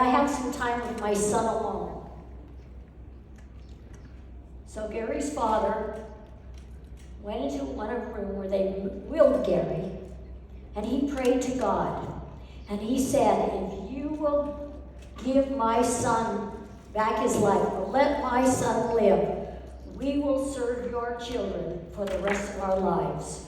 I have some time with my son alone. So Gary's father went into one room where they willed Gary, and he prayed to God. And he said, if you will give my son back his life, or let my son live, we will serve your children for the rest of our lives.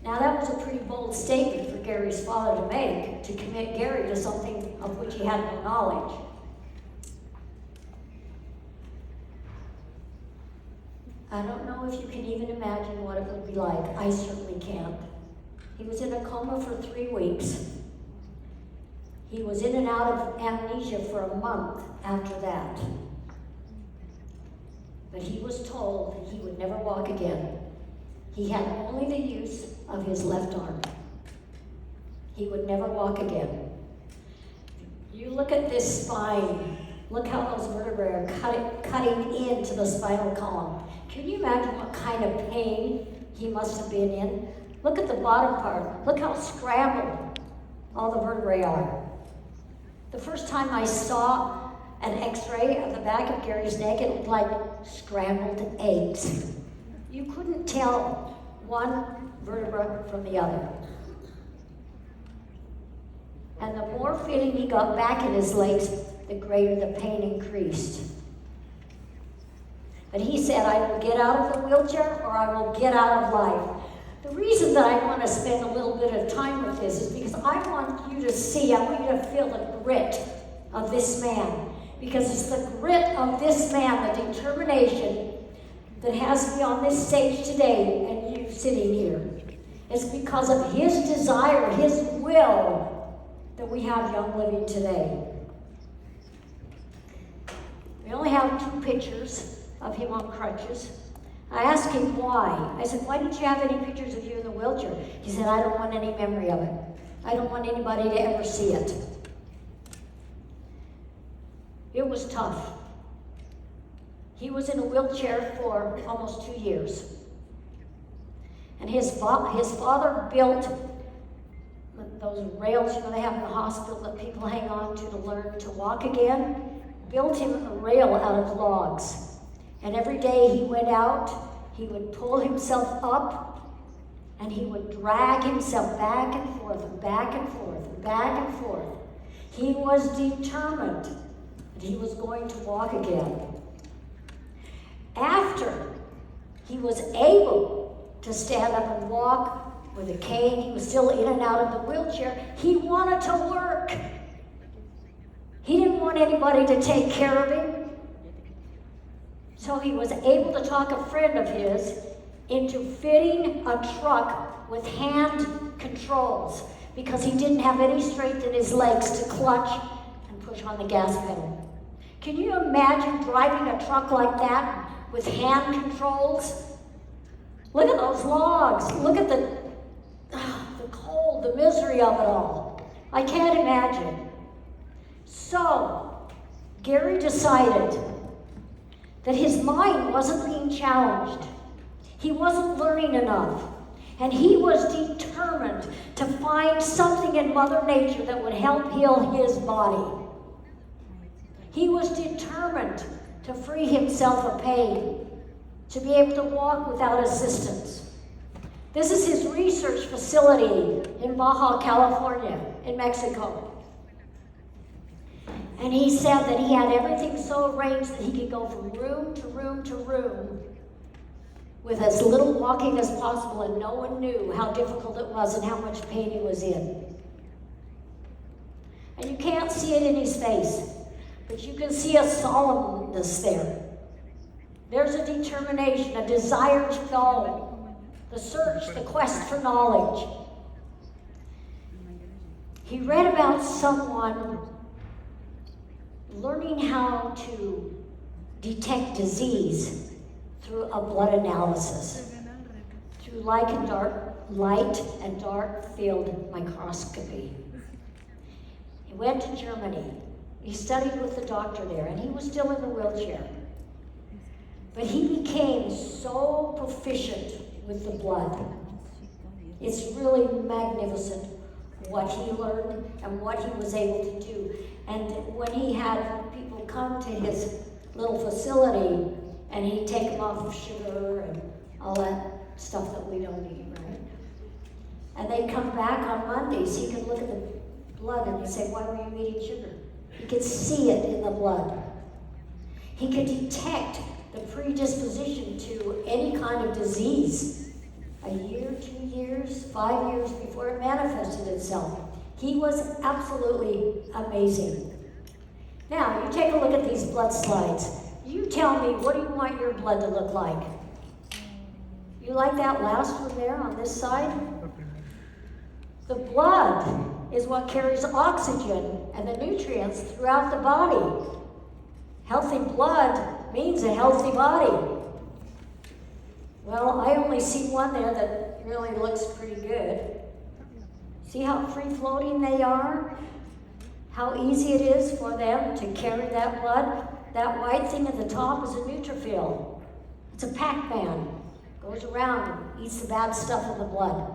Now that was a pretty bold statement for Gary's father to make, to commit Gary to something of which he had no knowledge. I don't know if you can even imagine what it would be like. I certainly can't. He was in a coma for 3 weeks. He was in and out of amnesia for a month after that. But he was told that he would never walk again. He had only the use of his left arm. He would never walk again. You look at this spine. Look how those vertebrae are cutting into the spinal column. Can you imagine what kind of pain he must have been in? Look at the bottom part. Look how scrambled all the vertebrae are. The first time I saw an x-ray of the back of Gary's neck, it looked like scrambled eggs. You couldn't tell one vertebra from the other. And the more feeling he got back in his legs, the greater the pain increased. But he said, I will get out of the wheelchair or I will get out of life. The reason that I want to spend a little bit of time with this is because I want you to see, I want you to feel the grit of this man. Because it's the grit of this man, the determination that has me on this stage today and you sitting here. It's because of his desire, his will, that we have Young Living today. We only have 2 pictures of him on crutches. I asked him why. I said, why didn't you have any pictures of you in the wheelchair? He said, I don't want any memory of it. I don't want anybody to ever see it. It was tough. He was in a wheelchair for almost 2 years. And his father built those rails, they have in the hospital that people hang on to learn to walk again. Built him a rail out of logs. And every day he went out, he would pull himself up, and he would drag himself back and forth, and back and forth, and back and forth. He was determined that he was going to walk again. After he was able to stand up and walk with a cane, he was still in and out of the wheelchair, he wanted to work. He didn't want anybody to take care of him. So he was able to talk a friend of his into fitting a truck with hand controls because he didn't have any strength in his legs to clutch and push on the gas pedal. Can you imagine driving a truck like that with hand controls? Look at those logs. Look at the cold, the misery of it all. I can't imagine. So, Gary decided that his mind wasn't being challenged. He wasn't learning enough. And he was determined to find something in Mother Nature that would help heal his body. He was determined to free himself of pain, to be able to walk without assistance. This is his research facility in Baja California, in Mexico. And he said that he had everything so arranged that he could go from room to room to room with as little walking as possible, and no one knew how difficult it was and how much pain he was in. And you can't see it in his face, but you can see a solemnness there. There's a determination, a desire to know, the search, the quest for knowledge. He read about someone learning how to detect disease through a blood analysis, through light and dark field microscopy. He went to Germany. He studied with the doctor there, and he was still in the wheelchair. But he became so proficient with the blood. It's really magnificent what he learned and what he was able to do. And when he had people come to his little facility and he'd take them off of sugar and all that stuff that we don't eat, right? And they'd come back on Mondays, he could look at the blood and he'd say, why were you eating sugar? He could see it in the blood. He could detect the predisposition to any kind of disease a year, 2 years, 5 years before it manifested itself. He was absolutely amazing. Now, you take a look at these blood slides. You tell me, what do you want your blood to look like? You like that last one there on this side? The blood is what carries oxygen and the nutrients throughout the body. Healthy blood means a healthy body. Well, I only see one there that really looks pretty good. See how free-floating they are? How easy it is for them to carry that blood? That white thing at the top is a neutrophil. It's a Pac-Man. Goes around and eats the bad stuff in the blood.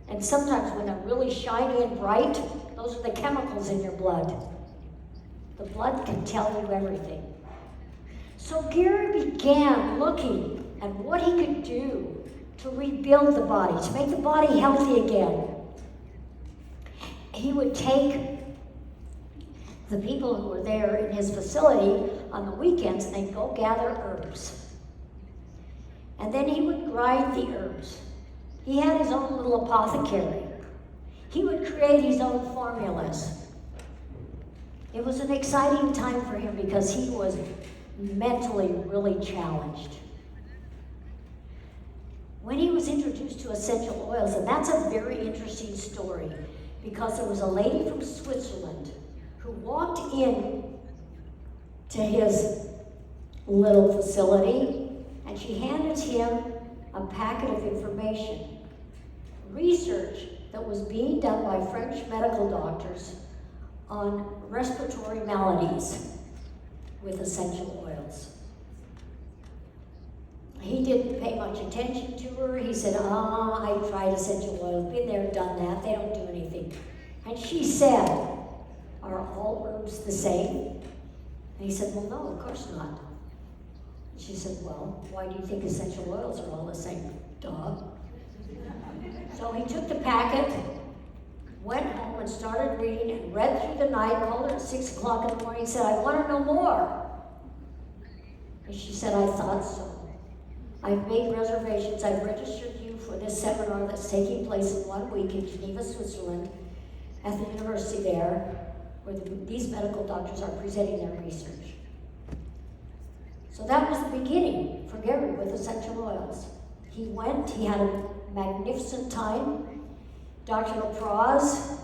And sometimes when they're really shiny and bright, those are the chemicals in your blood. The blood can tell you everything. So Gary began looking at what he could do to rebuild the body, to make the body healthy again. He would take the people who were there in his facility on the weekends and they'd go gather herbs. And then he would grind the herbs. He had his own little apothecary. He would create his own formulas. It was an exciting time for him because he was mentally really challenged. When he was introduced to essential oils, and that's a very interesting story, because there was a lady from Switzerland who walked in to his little facility, and she handed him a packet of information. Research that was being done by French medical doctors on respiratory maladies with essential oils. He didn't pay much attention to her. He said, I tried essential oils, been there, done that, they don't do anything. And she said, are all herbs the same? And he said, well, no, of course not. And she said, well, why do you think essential oils are all the same? Duh. So he took the packet, went home and started reading and read through the night, called her at 6 o'clock in the morning and said, I want to know more. And she said, I thought so. I've made reservations. I've registered you for this seminar that's taking place in 1 week in Geneva, Switzerland, at the university there, where these medical doctors are presenting their research. So that was the beginning for Gary with essential oils. He went, he had a magnificent time. Dr. LaProse,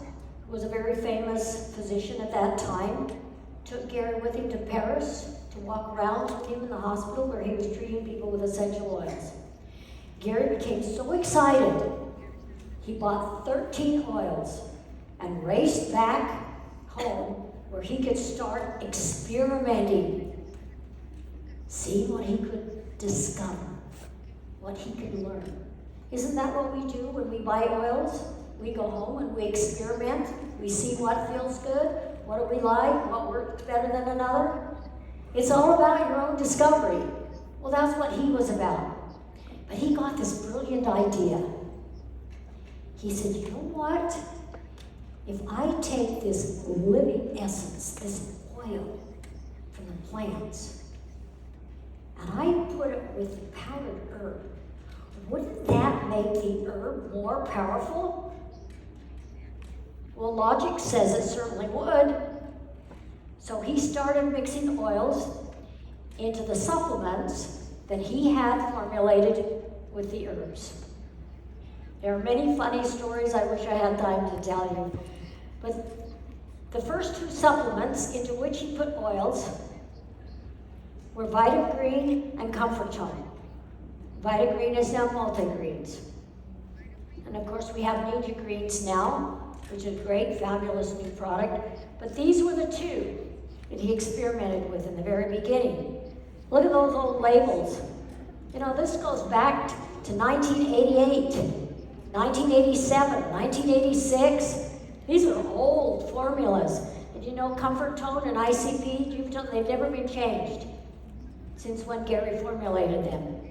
who was a very famous physician at that time, took Gary with him to Paris to walk around with him in the hospital where he was treating people with essential oils. Gary became so excited, he bought 13 oils and raced back home where he could start experimenting, seeing what he could discover, what he could learn. Isn't that what we do when we buy oils? We go home and we experiment. We see what feels good, what do we like, what works better than another. It's all about your own discovery. Well, that's what he was about. But he got this brilliant idea. He said, you know what? If I take this living essence, this oil from the plants, and I put it with powdered herb, wouldn't that make the herb more powerful? Well, logic says it certainly would. So he started mixing oils into the supplements that he had formulated with the herbs. There are many funny stories I wish I had time to tell you. But the first 2 supplements into which he put oils were Vitagreen and Comfort Tone. Vitagreen is now multigreens. And of course we have Ninja Greens now, which is a great, fabulous new product. But these were the 2 that he experimented with in the very beginning. Look at those old labels. You know, this goes back to 1988. 1987, 1986. These are old formulas. And you know, Comfort Tone and ICP, Juvitone, they've never been changed since when Gary formulated them.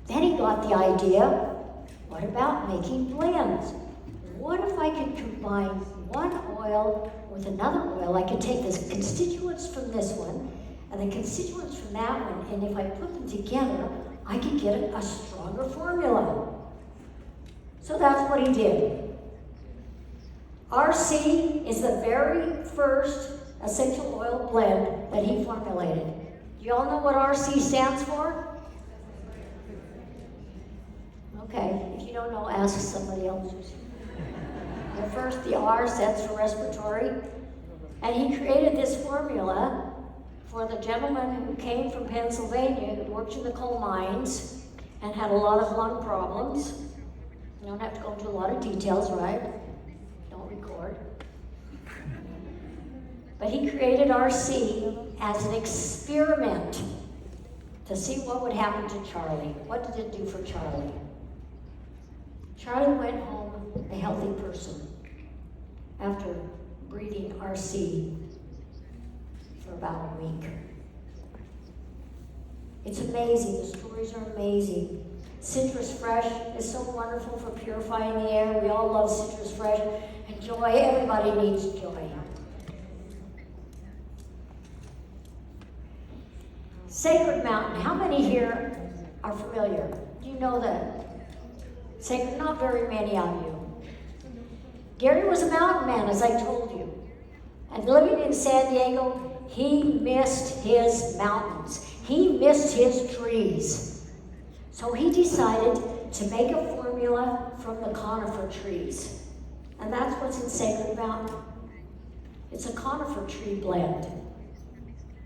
Then he got the idea, what about making blends? What if I could combine one oil with another oil? I could take the constituents from this one and the constituents from that one, and if I put them together, I could get a stronger formula. So that's what he did. RC is the very first essential oil blend that he formulated. Do you all know what RC stands for? Okay, if you don't know, ask somebody else. The first, the R stands for respiratory. And he created this formula for the gentleman who came from Pennsylvania, who worked in the coal mines and had a lot of lung problems. You don't have to go into a lot of details, right? Don't record. But he created RC as an experiment to see what would happen to Charlie. What did it do for Charlie? Charlie went home a healthy person after breathing RC for about a week. It's amazing. The stories are amazing. Citrus Fresh is so wonderful for purifying the air. We all love Citrus Fresh. And joy, everybody needs joy. Sacred Mountain. How many here are familiar? Do you know that? Sacred, not very many of you. Gary was a mountain man, as I told you. And living in San Diego, he missed his mountains. He missed his trees. So he decided to make a formula from the conifer trees. And that's what's in Sacred Mountain. It's a conifer tree blend.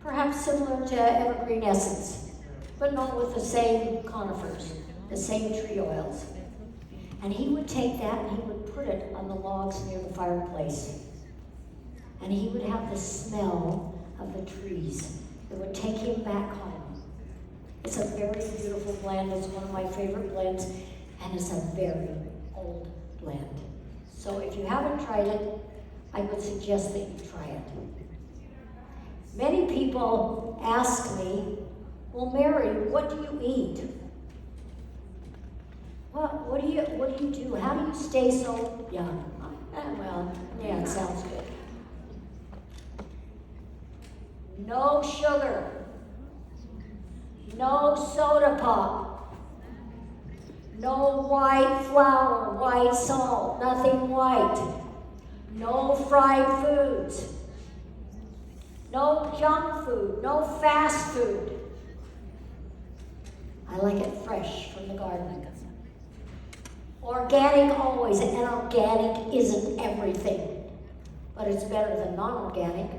Perhaps similar to Evergreen Essence, but not with the same conifers, the same tree oils. And he would take that and he would put it on the logs near the fireplace. And he would have the smell of the trees. It would take him back home. It's a very beautiful blend. It's one of my favorite blends, and it's a very old blend. So if you haven't tried it, I would suggest that you try it. Many people ask me, well, Mary, what do you eat? What do you do? How do you stay so young? Well, yeah, it sounds good. No sugar. No soda pop. No white flour, white salt, nothing white. No fried foods. No junk food, no fast food. I like it fresh from the garden. Organic always, and organic isn't everything, but it's better than non-organic.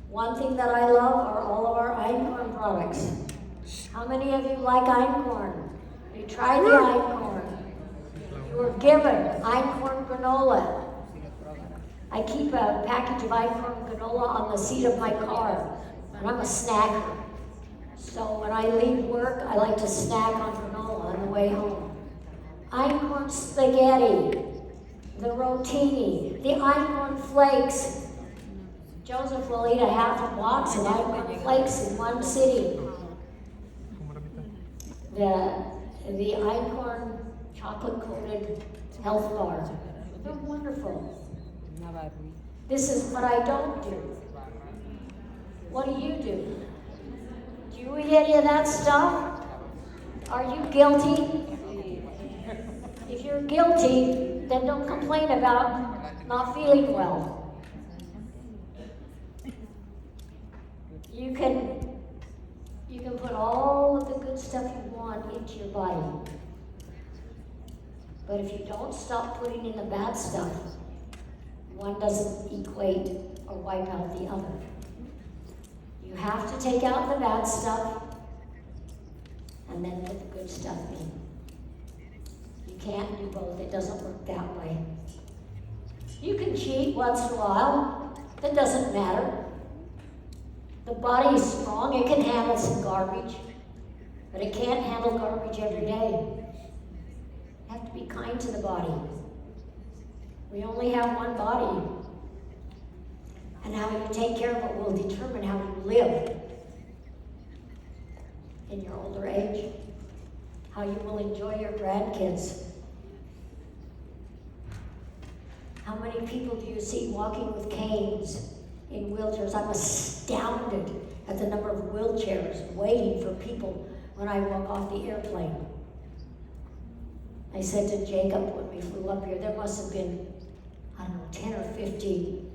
One thing that I love are all of our einkorn products. How many of you like einkorn? You tried the einkorn. You were given einkorn granola. I keep a package of einkorn granola on the seat of my car, and I'm a snacker. So when I leave work, I like to snack on granola on the way home. Einkorn spaghetti, the rotini, the einkorn flakes. Joseph will eat a half a box of einkorn flakes in one sitting. The einkorn chocolate-coated health bar. They're wonderful. This is what I don't do. What do? Do you eat any of that stuff? Are you guilty? If you're guilty, then don't complain about not feeling well. You can put all of the good stuff you want into your body. But if you don't stop putting in the bad stuff, one doesn't equate or wipe out the other. You have to take out the bad stuff and then put the good stuff in. You can't do both. It doesn't work that way. You can cheat once in a while. That doesn't matter. The body is strong. It can handle some garbage, but it can't handle garbage every day. to be kind to the body. We only have one body. And how you take care of it will determine how you live in your older age, how you will enjoy your grandkids. How many people do you see walking with canes in wheelchairs? I'm astounded at the number of wheelchairs waiting for people when I walk off the airplane. I said to Jacob when we flew up here, there must have been, 10 or 15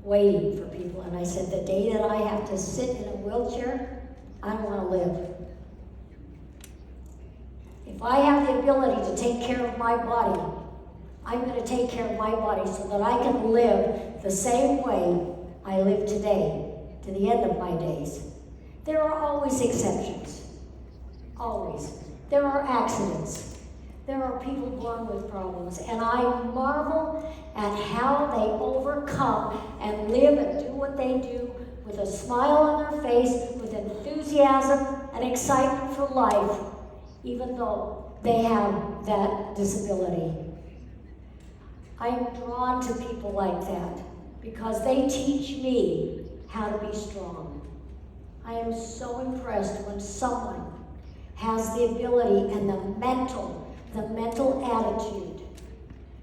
waiting for people. And I said, the day that I have to sit in a wheelchair, I don't want to live. If I have the ability to take care of my body, I'm going to take care of my body so that I can live the same way I live today, to the end of my days. There are always exceptions. Always. There are accidents. There are people born with problems. And I marvel at how they overcome and live and do what they do with a smile on their face, with enthusiasm and excitement for life, even though they have that disability. I am drawn to people like that because they teach me how to be strong. I am so impressed when someone has the ability and the mental attitude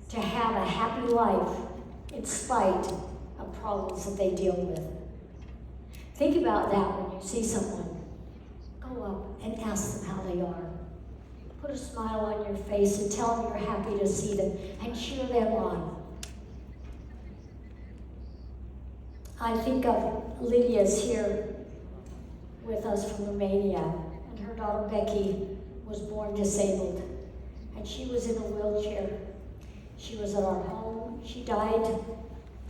to have a happy life in spite of problems that they deal with. Think about that when you see someone. Go up and ask them how they are. Put a smile on your face and tell them you're happy to see them and cheer them on. I think of Lydia's here with us from Romania, and her daughter Becky was born disabled, and she was in a wheelchair. She was at our home. She died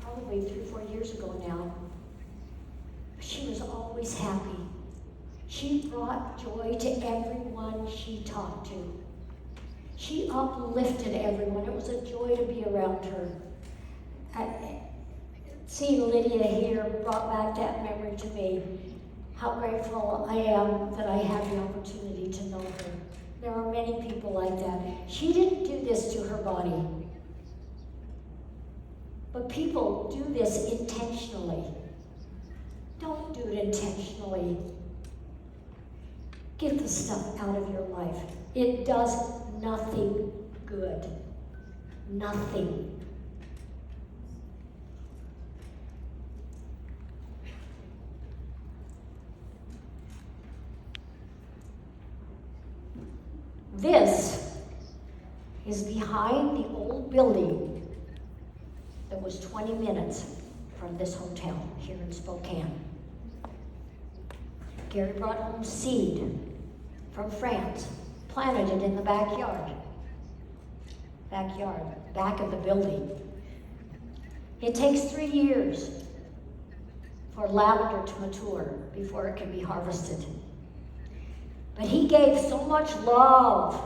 probably 3 or 4 years ago now. She was always happy. She brought joy to everyone she talked to. She uplifted everyone. It was a joy to be around her. Seeing Lydia here brought back that memory to me. How grateful I am that I had the opportunity to know her. There are many people like that. She didn't do this to her body. But people do this intentionally. Don't do it intentionally. Get the stuff out of your life. It does nothing good. Nothing. This is behind the old building that was 20 minutes from this hotel here in Spokane. Gary brought home seed from France, planted it in the backyard, back of the building. It takes 3 years for lavender to mature before it can be harvested. But he gave so much love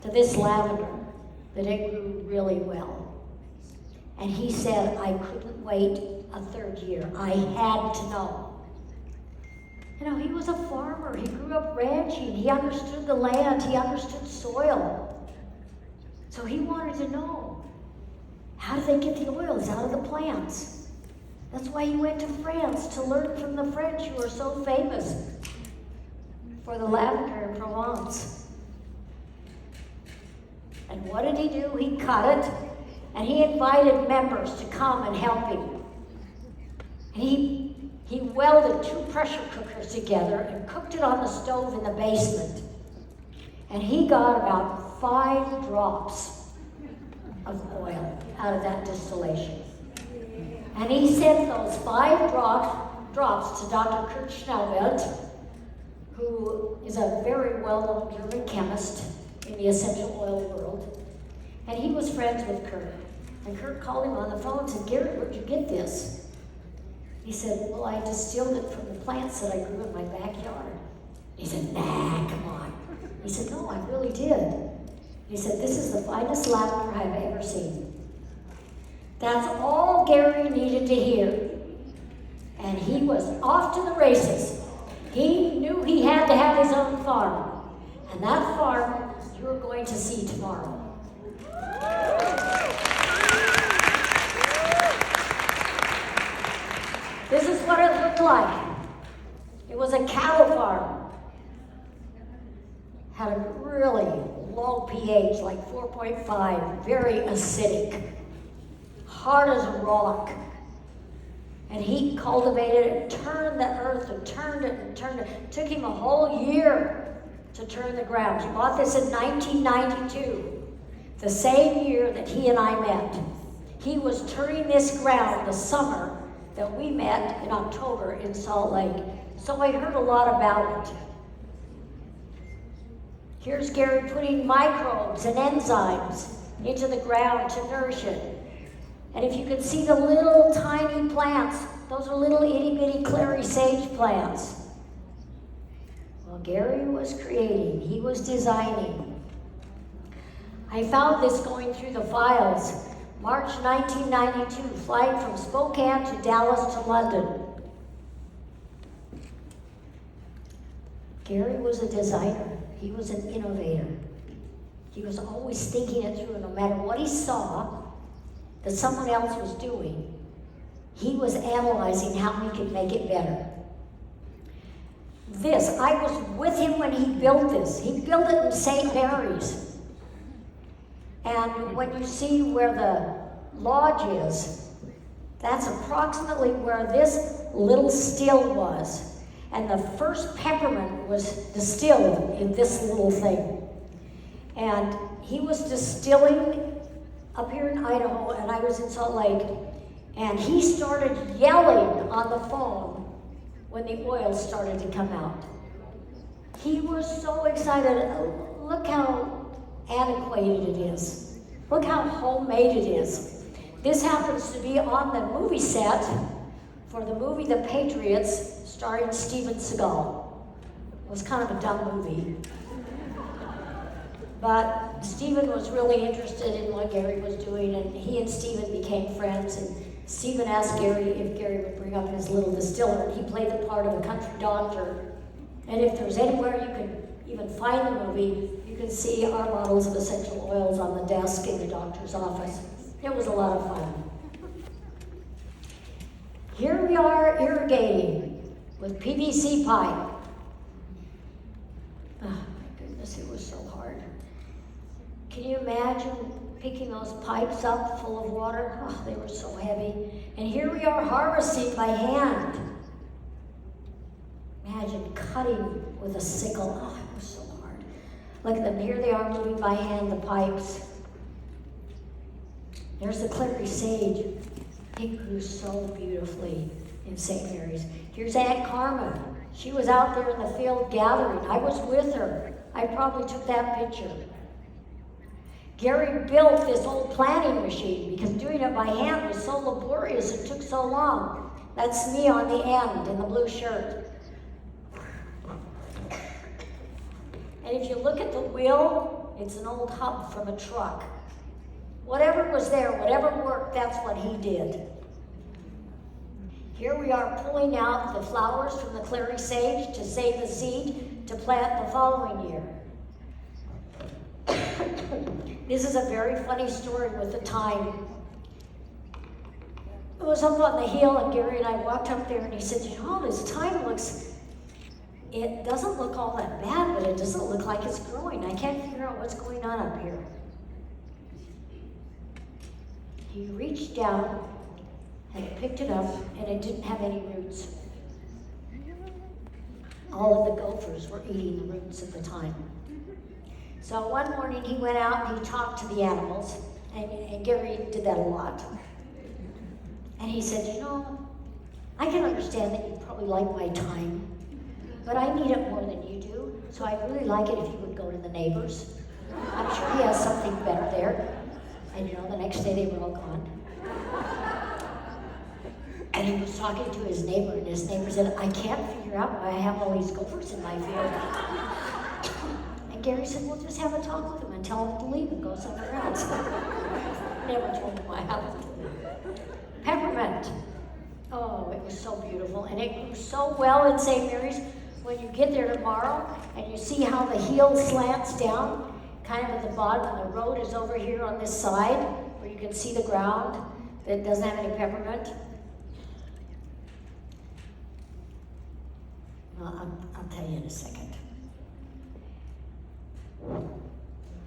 to this lavender that it grew really well. And he said, I couldn't wait a 3rd year. I had to know. You know, he was a farmer. He grew up ranching. He understood the land. He understood soil. So he wanted to know, how do they get the oils out of the plants? That's why he went to France, to learn from the French, who are so famous for the lavender in Provence. And what did he do? He cut it, and he invited members to come and help him. And he welded 2 pressure cookers together and cooked it on the stove in the basement. And he got about 5 drops of oil out of that distillation. And he sent those 5 drops to Dr. Kurt Schnellwelt, who is a very well-known German chemist in the essential oil world. And he was friends with Kurt. And Kurt called him on the phone and said, Gary, where'd you get this? He said, well, I distilled it from the plants that I grew in my backyard. He said, nah, come on. He said, no, I really did. He said, this is the finest lavender I've ever seen. That's all Gary needed to hear. And he was off to the races. He knew he had to have his own farm. And that farm you're going to see tomorrow. This is what it looked like. It was a cattle farm. Had a really low pH, like 4.5, very acidic, hard as a rock. And he cultivated it, turned the earth, and turned it, and turned it. It took him a whole year to turn the ground. He bought this in 1992, the same year that he and I met. He was turning this ground the summer that we met in October in Salt Lake. So I heard a lot about it. Here's Gary putting microbes and enzymes into the ground to nourish it. And if you can see the little tiny plants, those are little itty bitty clary sage plants. Well, Gary was creating, he was designing. I found this going through the files. March 1992, flight from Spokane to Dallas to London. Gary was a designer. He was an innovator. He was always thinking it through, and no matter what he saw that someone else was doing, he was analyzing how we could make it better. This, I was with him when he built this. He built it in St. Mary's. And when you see where the lodge is, that's approximately where this little still was. And the first peppermint was distilled in this little thing. And he was distilling up here in Idaho, and I was in Salt Lake, and he started yelling on the phone when the oil started to come out. He was so excited. Oh, look how antiquated it is. Look how homemade it is. This happens to be on the movie set for the movie The Patriots, starring Steven Seagal. It was kind of a dumb movie. But Steven was really interested in what Gary was doing, and he and Steven became friends. And Steven asked Gary if Gary would bring up his little distiller, and he played the part of a country doctor. And if there's anywhere you could even find the movie, you can see our bottles of essential oils on the desk in the doctor's office. It was a lot of fun. Here we are irrigating with PVC pipe. Oh my goodness, it was so hard. Can you imagine picking those pipes up full of water? Oh, they were so heavy. And here we are harvesting by hand. Imagine cutting with a sickle. Oh, it was so hard. Look at them. Here they are moving by hand, the pipes. There's the clary sage. It grew so beautifully in St. Mary's. Here's Aunt Carmen. She was out there in the field gathering. I was with her. I probably took that picture. Gary built this old planting machine because doing it by hand was so laborious, it took so long. That's me on the end in the blue shirt. And if you look at the wheel, it's an old hub from a truck. Whatever was there, whatever worked, that's what he did. Here we are pulling out the flowers from the clary sage to save the seed to plant the following year. This is a very funny story with the thyme. It was up on the hill, and Gary and I walked up there, and he said, you know, this thyme it doesn't look all that bad, but it doesn't look like it's growing. I can't figure out what's going on up here. He reached down and picked it up, and it didn't have any roots. All of the gophers were eating the roots at the time. So one morning he went out and he talked to the animals, and Gary did that a lot. And he said, you know, I can understand that you probably like my thyme, but I need it more than you do, so I'd really like it if you would go to the neighbors. I'm sure he has something better there. And you know, the next day they were all gone. And he was talking to his neighbor, and his neighbor said, I can't figure out why I have all these gophers in my field. And Gary said, well, just have a talk with him and tell him to leave and go somewhere else. Never told him what happened. Peppermint. Oh, it was so beautiful. And it grew so well in St. Mary's. When you get there tomorrow and you see how the heel slants down, kind of at the bottom, and the road is over here on this side, where you can see the ground that doesn't have any peppermint. Well, I'll tell you in a second.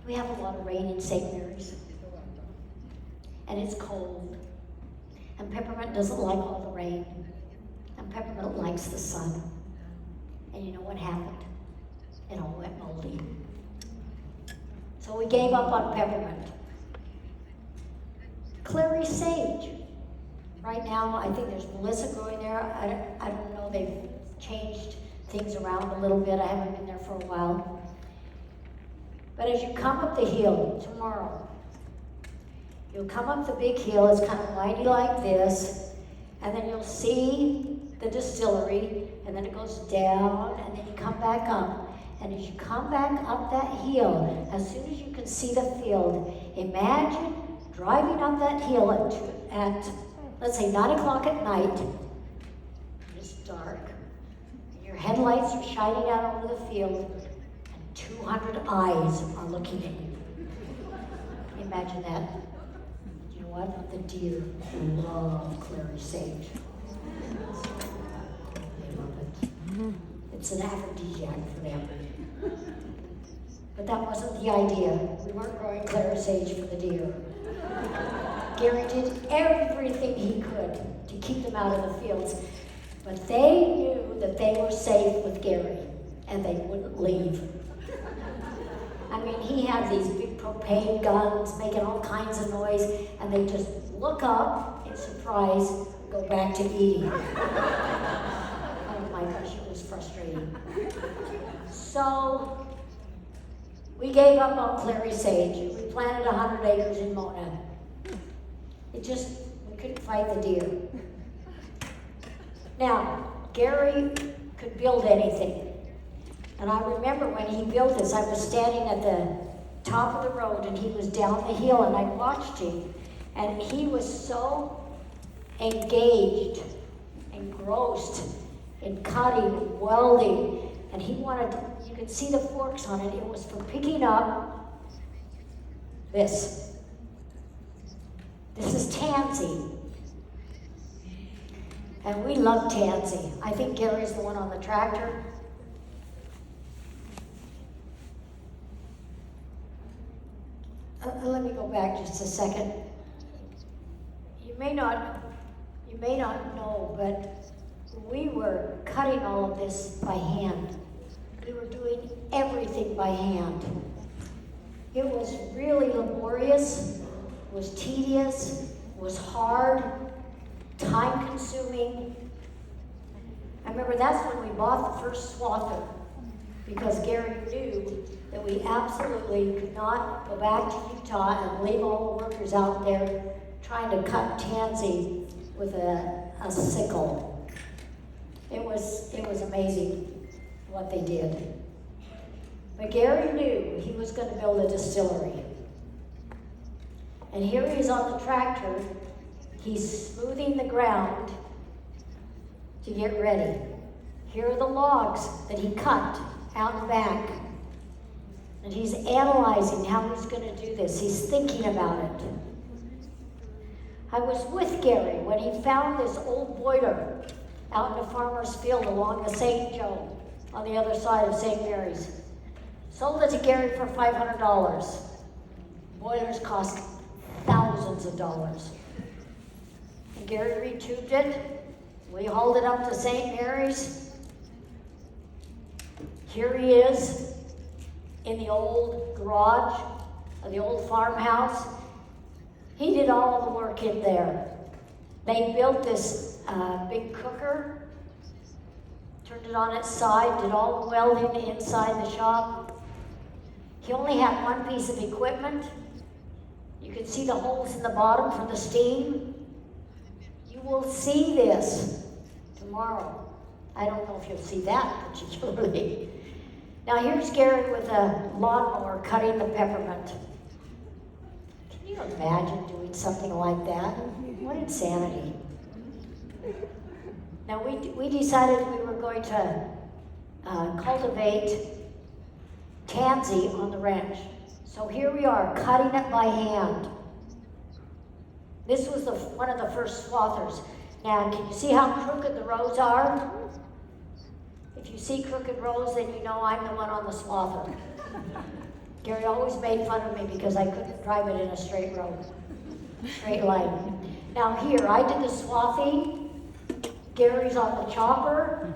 We have a lot of rain in St. Mary's, and it's cold, and peppermint doesn't like all the rain, and peppermint likes the sun. And you know what happened? It all went moldy. So we gave up on peppermint. Clary sage. Right now, I think there's Melissa growing there. I don't know, they've changed things around a little bit. I haven't been there for a while. But as you come up the hill tomorrow, you'll come up the big hill. It's kind of windy like this, and then you'll see the distillery, and then it goes down, and then you come back up. And as you come back up that hill, as soon as you can see the field, imagine driving up that hill at let's say 9 o'clock at night. It's dark. And your headlights are shining out over the field, and 200 eyes are looking at you. Imagine that. You know what? The deer love clary sage. They love it. It's an aphrodisiac for them. But that wasn't the idea. We weren't growing clary sage for the deer. Gary did everything he could to keep them out of the fields. But they knew that they were safe with Gary, and they wouldn't leave. I mean, he had these big propane guns making all kinds of noise, and they just look up in surprise, go back to eating. Oh my gosh, it was frustrating. So we gave up on clary sage. We planted 100 acres in Mona. We couldn't fight the deer. Now, Gary could build anything. And I remember when he built this, I was standing at the top of the road and he was down the hill and I watched him. And he was so engaged, engrossed in cutting, welding, and he wanted, you could see the forks on it. It was for picking up this. This is tansy. And we love tansy. I think Gary's the one on the tractor. Let me go back just a second. You may not know, but we were cutting all of this by hand. We were doing everything by hand. It was really laborious, was tedious, was hard, time-consuming. I remember that's when we bought the first swather, because Gary knew that we absolutely could not go back to Utah and leave all the workers out there trying to cut tansy with a sickle. It was amazing what they did. But Gary knew he was going to build a distillery. And here he is on the tractor. He's smoothing the ground to get ready. Here are the logs that he cut out and back. And he's analyzing how he's going to do this. He's thinking about it. I was with Gary when he found this old boiler out in a farmer's field along the St. Joe on the other side of St. Mary's. Sold it to Gary for $500. Boilers cost thousands of dollars. And Gary retubed it. We hauled it up to St. Mary's. Here he is in the old garage of the old farmhouse. He did all the work in there. They built this big cooker, turned it on its side, did all the welding inside the shop. He only had one piece of equipment. You can see the holes in the bottom for the steam. You will see this tomorrow. I don't know if you'll see that particularly. Now here's Gary with a lawnmower cutting the peppermint. Can you imagine doing something like that? What insanity. Now we decided we were going to cultivate tansy on the ranch. So here we are, cutting it by hand. This was one of the first swathers. Now, can you see how crooked the rows are? If you see crooked rows, then you know I'm the one on the swather. Gary always made fun of me because I couldn't drive it in a straight road, straight line. Now here, I did the swathing. Gary's on the chopper.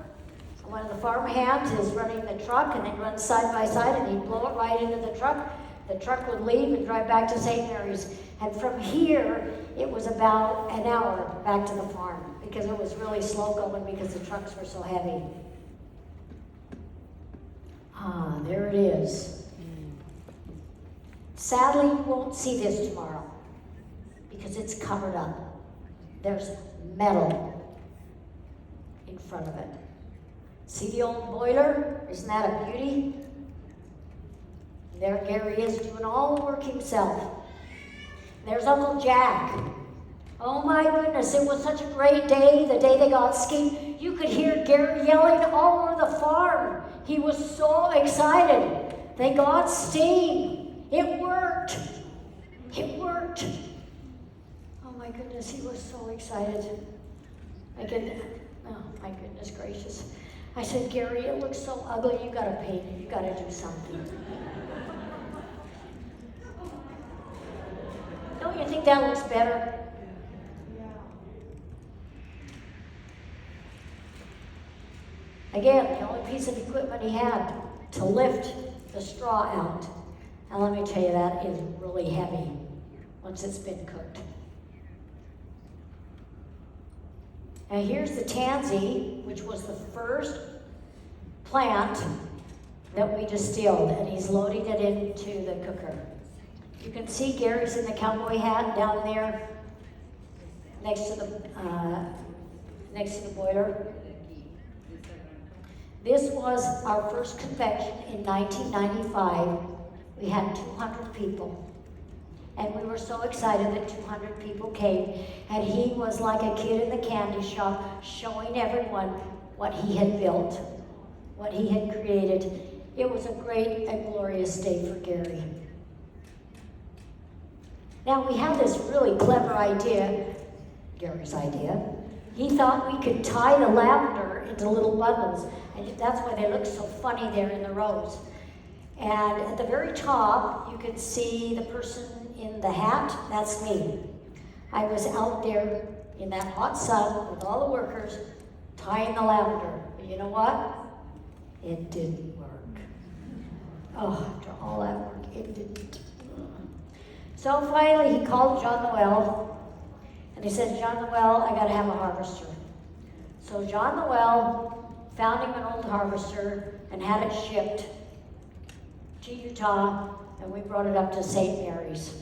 One of the farm hands is running the truck, and they'd run side by side, and he'd blow it right into the truck. The truck would leave and drive back to St. Mary's. And from here, it was about an hour back to the farm because it was really slow going because the trucks were so heavy. Ah, there it is. Sadly, you won't see this tomorrow because it's covered up. There's metal in front of it. See the old boiler? Isn't that a beauty? There Gary is doing all the work himself. There's Uncle Jack. Oh my goodness, it was such a great day, the day they got steam. You could hear Gary yelling all over the farm. He was so excited. They got steam. It worked. It worked. Oh my goodness, he was so excited. Oh my goodness gracious. I said, Gary, it looks so ugly, you gotta paint it, you gotta do something. Don't you think that looks better? Again, the only piece of equipment he had to lift the straw out. Now let me tell you, that is really heavy once it's been cooked. Now here's the tansy, which was the first plant that we distilled, and he's loading it into the cooker. You can see Gary's in the cowboy hat down there next to the boiler. This was our first convention in 1995. We had 200 people. And we were so excited that 200 people came. And he was like a kid in the candy shop, showing everyone what he had built, what he had created. It was a great and glorious day for Gary. Now we have this really clever idea, Gary's idea. He thought we could tie the lavender into little bundles, and that's why they look so funny there in the rows. And at the very top, you can see the person in the hat. That's me. I was out there in that hot sun with all the workers tying the lavender. But you know what? It didn't work. Oh, after all that work, it didn't. So finally, he called John Noel, and he said, John Noel, I gotta have a harvester. So John Noel found him an old harvester and had it shipped to Utah, and we brought it up to St. Mary's.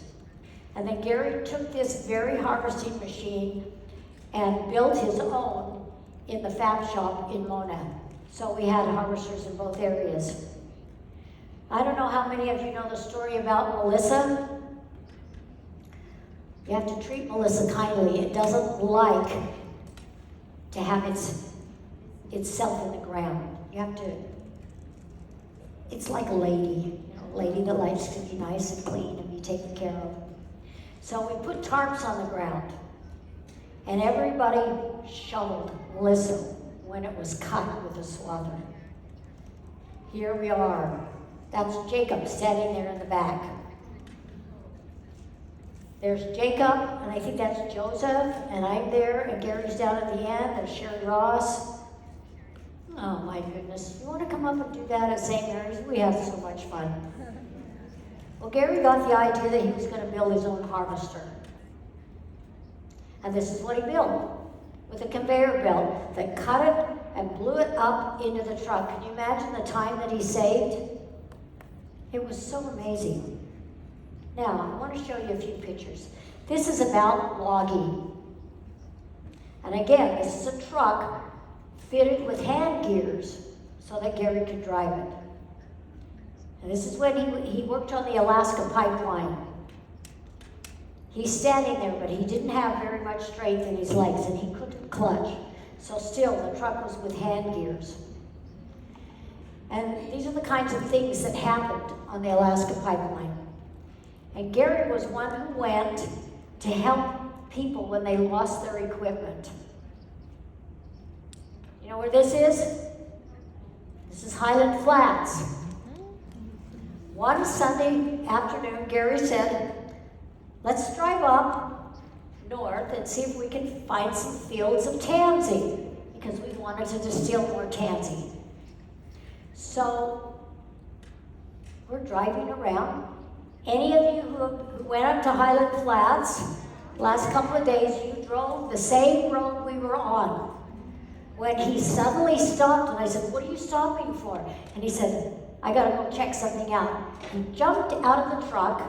And then Gary took this very harvesting machine and built his own in the fab shop in Mona. So we had harvesters in both areas. I don't know how many of you know the story about Melissa. You have to treat Melissa kindly. It doesn't like to have itself in the ground. You have to, it's like a lady, a lady that likes to be nice and clean and be taken care of. So we put tarps on the ground, and everybody shoveled Melissa when it was cut with a swather. Here we are. That's Jacob standing there in the back. There's Jacob, and I think that's Joseph, and I'm there, and Gary's down at the end. There's Sherry Ross. Oh my goodness. You want to come up and do that at St. Mary's? We have so much fun. Well, Gary got the idea that he was going to build his own harvester. And this is what he built, with a conveyor belt that cut it and blew it up into the truck. Can you imagine the time that he saved? It was so amazing. Now, I want to show you a few pictures. This is about logging. And again, this is a truck fitted with hand gears so that Gary could drive it. And this is when he worked on the Alaska pipeline. He's standing there, but he didn't have very much strength in his legs, and he couldn't clutch. So still, the truck was with hand gears. And these are the kinds of things that happened on the Alaska pipeline. And Gary was one who went to help people when they lost their equipment. You know where this is? This is Highland Flats. One Sunday afternoon, Gary said, let's drive up north and see if we can find some fields of tansy, because we wanted to distill more tansy. So we're driving around. Any of you who went up to Highland Flats last couple of days, you drove the same road we were on. When he suddenly stopped, and I said, what are you stopping for? And he said, I gotta go check something out. He jumped out of the truck,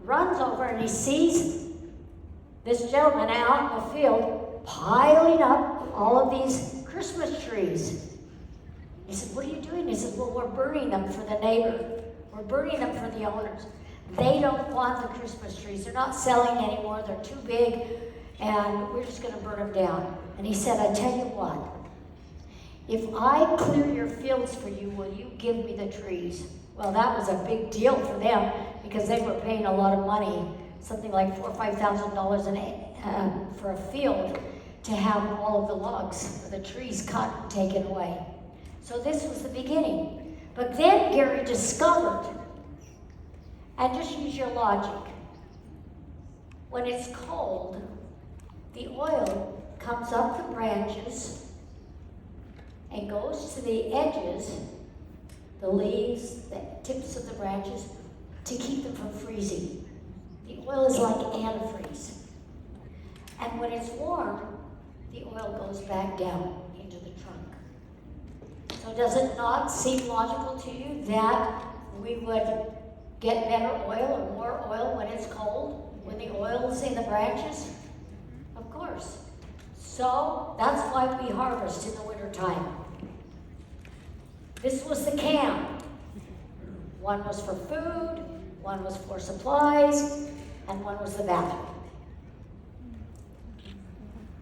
runs over, and he sees this gentleman out in the field piling up all of these Christmas trees. He said, what are you doing? He said, well, we're burning them for the neighbor. We're burning them for the owners. They don't want the Christmas trees. They're not selling anymore. They're too big, and we're just going to burn them down. And he said, I tell you what, if I clear your fields for you, will you give me the trees? Well, that was a big deal for them because they were paying a lot of money, something like $4,000 or $5,000 for a field to have all of the logs or the trees cut and taken away. So this was the beginning. But then Gary discovered, and just use your logic, when it's cold, the oil comes up the branches and goes to the edges, the leaves, the tips of the branches, to keep them from freezing. The oil is like antifreeze. And when it's warm, the oil goes back down into the trunk. So does it not seem logical to you that we would get better oil or more oil when it's cold, when the oil is in the branches? Of course. So that's why we harvest in the wintertime. This was the can. One was for food, one was for supplies, and one was the bathroom.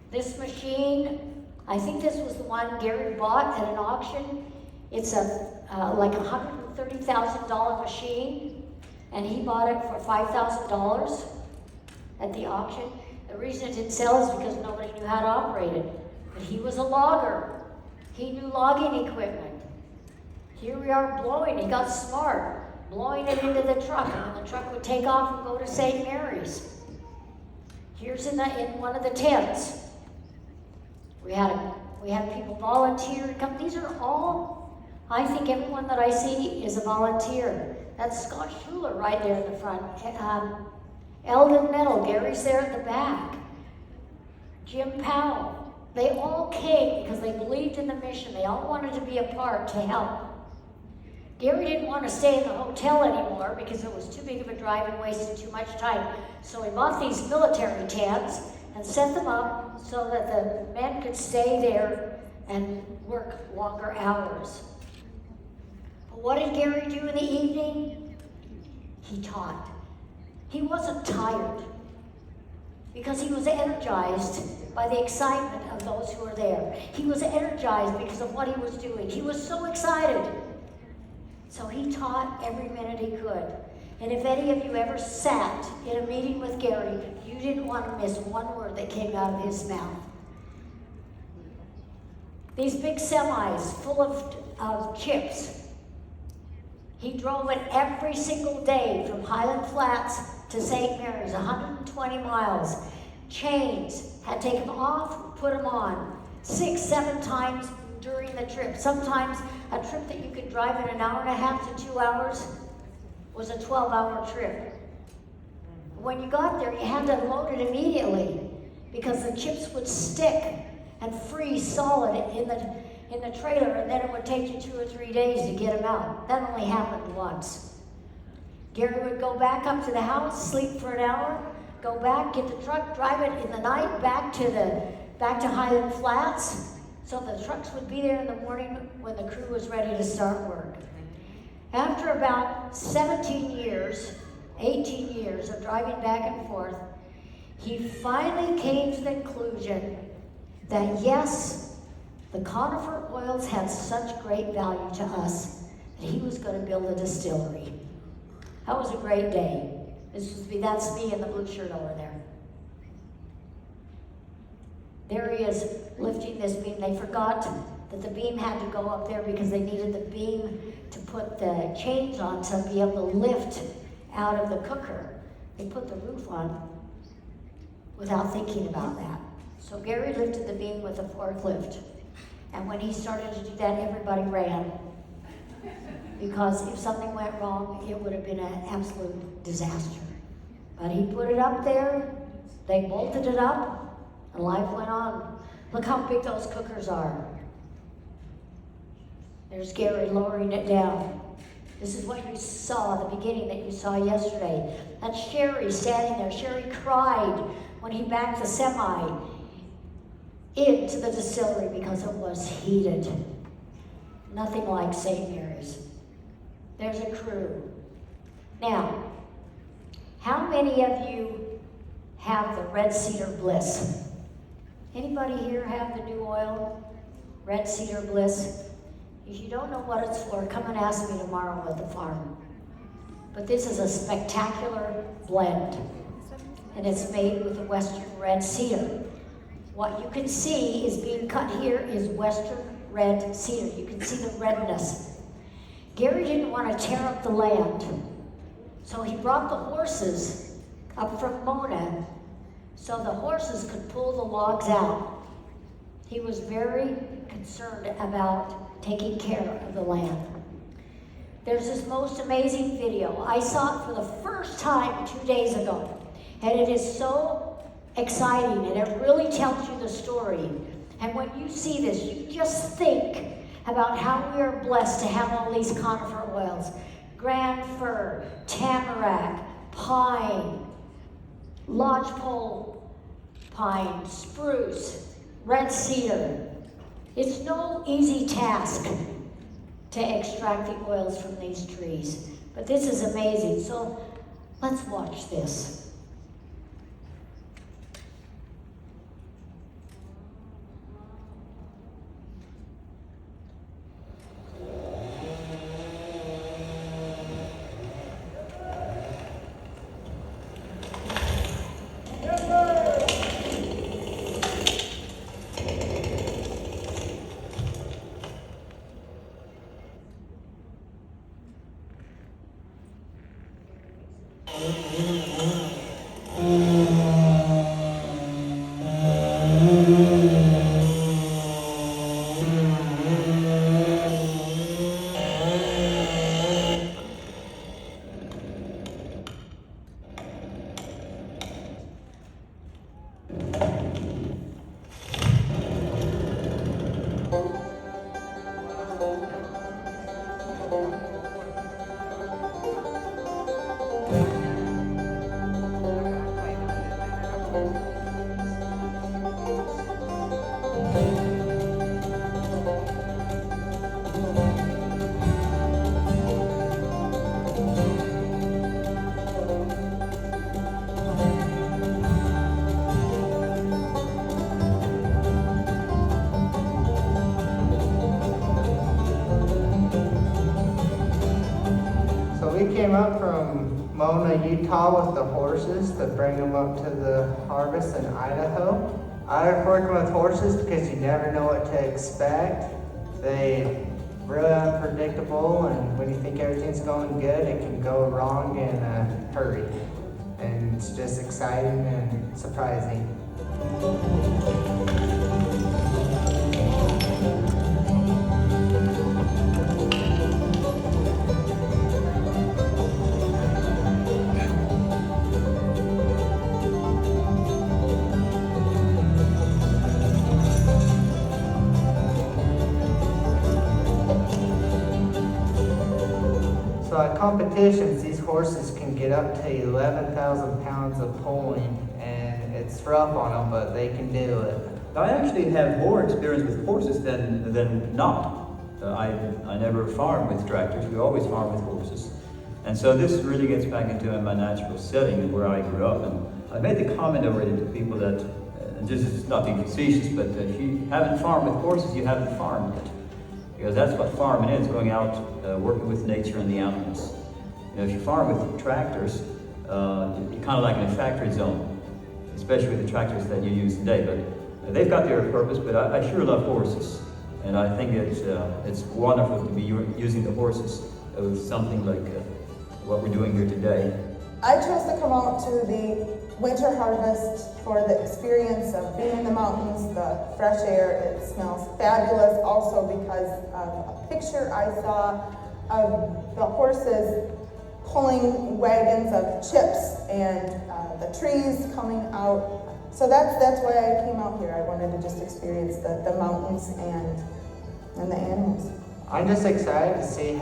This machine, I think this was the one Gary bought at an auction. It's like a $130,000 machine, and he bought it for $5,000 at the auction. The reason it didn't sell is because nobody knew how to operate it. But he was a logger. He knew logging equipment. Here we are blowing. He got smart, blowing it into the truck, and then the truck would take off and go to St. Mary's. Here's in one of the tents. We had people volunteer to come. These are all, I think everyone that I see is a volunteer. That's Scott Schuler right there in the front. Eldon Metal, Gary's there at the back. Jim Powell. They all came because they believed in the mission. They all wanted to be a part to help. Gary didn't want to stay in the hotel anymore because it was too big of a drive and wasted too much time. So he bought these military tents and set them up so that the men could stay there and work longer hours. But what did Gary do in the evening? He taught. He wasn't tired because he was energized by the excitement of those who were there. He was energized because of what he was doing. He was so excited. So he taught every minute he could. And if any of you ever sat in a meeting with Gary, you didn't want to miss one word that came out of his mouth. These big semis full of chips. He drove it every single day from Highland Flats to St. Mary's, 120 miles. Chains, had to take them off, put them on, 6, 7 times during the trip. Sometimes a trip that you could drive in an hour and a half to 2 hours was a 12-hour trip. When you got there, you had to unload it immediately because the chips would stick and freeze solid in the trailer, and then it would take you 2 or 3 days to get them out. That only happened once. Gary would go back up to the house, sleep for an hour, go back, get the truck, drive it in the night back to Highland Flats, so the trucks would be there in the morning when the crew was ready to start work. After about 18 years of driving back and forth, he finally came to the conclusion that yes, the conifer oils had such great value to us that he was going to build a distillery. That was a great day. That's me in the blue shirt over there. There he is lifting this beam. They forgot that the beam had to go up there because they needed the beam to put the chains on to be able to lift out of the cooker. They put the roof on without thinking about that. So Gary lifted the beam with a forklift. And when he started to do that, everybody ran. Because if something went wrong, it would have been an absolute disaster. But he put it up there, they bolted it up, and life went on. Look how big those cookers are. There's Gary lowering it down. This is what you saw, the beginning that you saw yesterday. That's Sherry standing there. Sherry cried when he backed the semi into the distillery because it was heated. Nothing like St. Mary's. There's a crew. Now, how many of you have the Red Cedar Bliss? Anybody here have the new oil? Red Cedar Bliss? If you don't know what it's for, come and ask me tomorrow at the farm. But this is a spectacular blend, and it's made with the Western Red Cedar. What you can see is being cut here is Western Red Cedar. You can see the redness. Gary didn't want to tear up the land, so he brought the horses up from Mona so the horses could pull the logs out. He was very concerned about taking care of the land. There's this most amazing video. I saw it for the first time 2 days ago, and it is so exciting, and it really tells you the story. And when you see this, you just think about how we are blessed to have all these conifer oils. Grand fir, tamarack, pine, lodgepole pine, spruce, red cedar. It's no easy task to extract the oils from these trees, but this is amazing. So let's watch this. We came up from Mona, Utah with the horses to bring them up to the harvest in Idaho. I like working with horses because you never know what to expect. They really unpredictable, and when you think everything's going good, it can go wrong in a hurry. And it's just exciting and surprising. So at competitions, these horses can get up to 11,000 pounds of pulling, and it's rough on them, but they can do it. I actually have more experience with horses than not. I never farmed with tractors. We always farm with horses. And so this really gets back into my natural setting where I grew up. And I made the comment already to people that, this is nothing facetious, but if you haven't farmed with horses, you haven't farmed it. Because that's what farming is, going out, working with nature and the animals. You know, if you farm with tractors, kind of like in a factory zone, especially with the tractors that you use today. But they've got their purpose, but I sure love horses. And I think it's wonderful to be using the horses with something like what we're doing here today. I chose to come out to the winter harvest for the experience of being in the mountains, the fresh air. It smells fabulous also because of a picture I saw of the horses pulling wagons of chips and the trees coming out. So that's why I came out here. I wanted to just experience the mountains and the animals. I'm just excited to see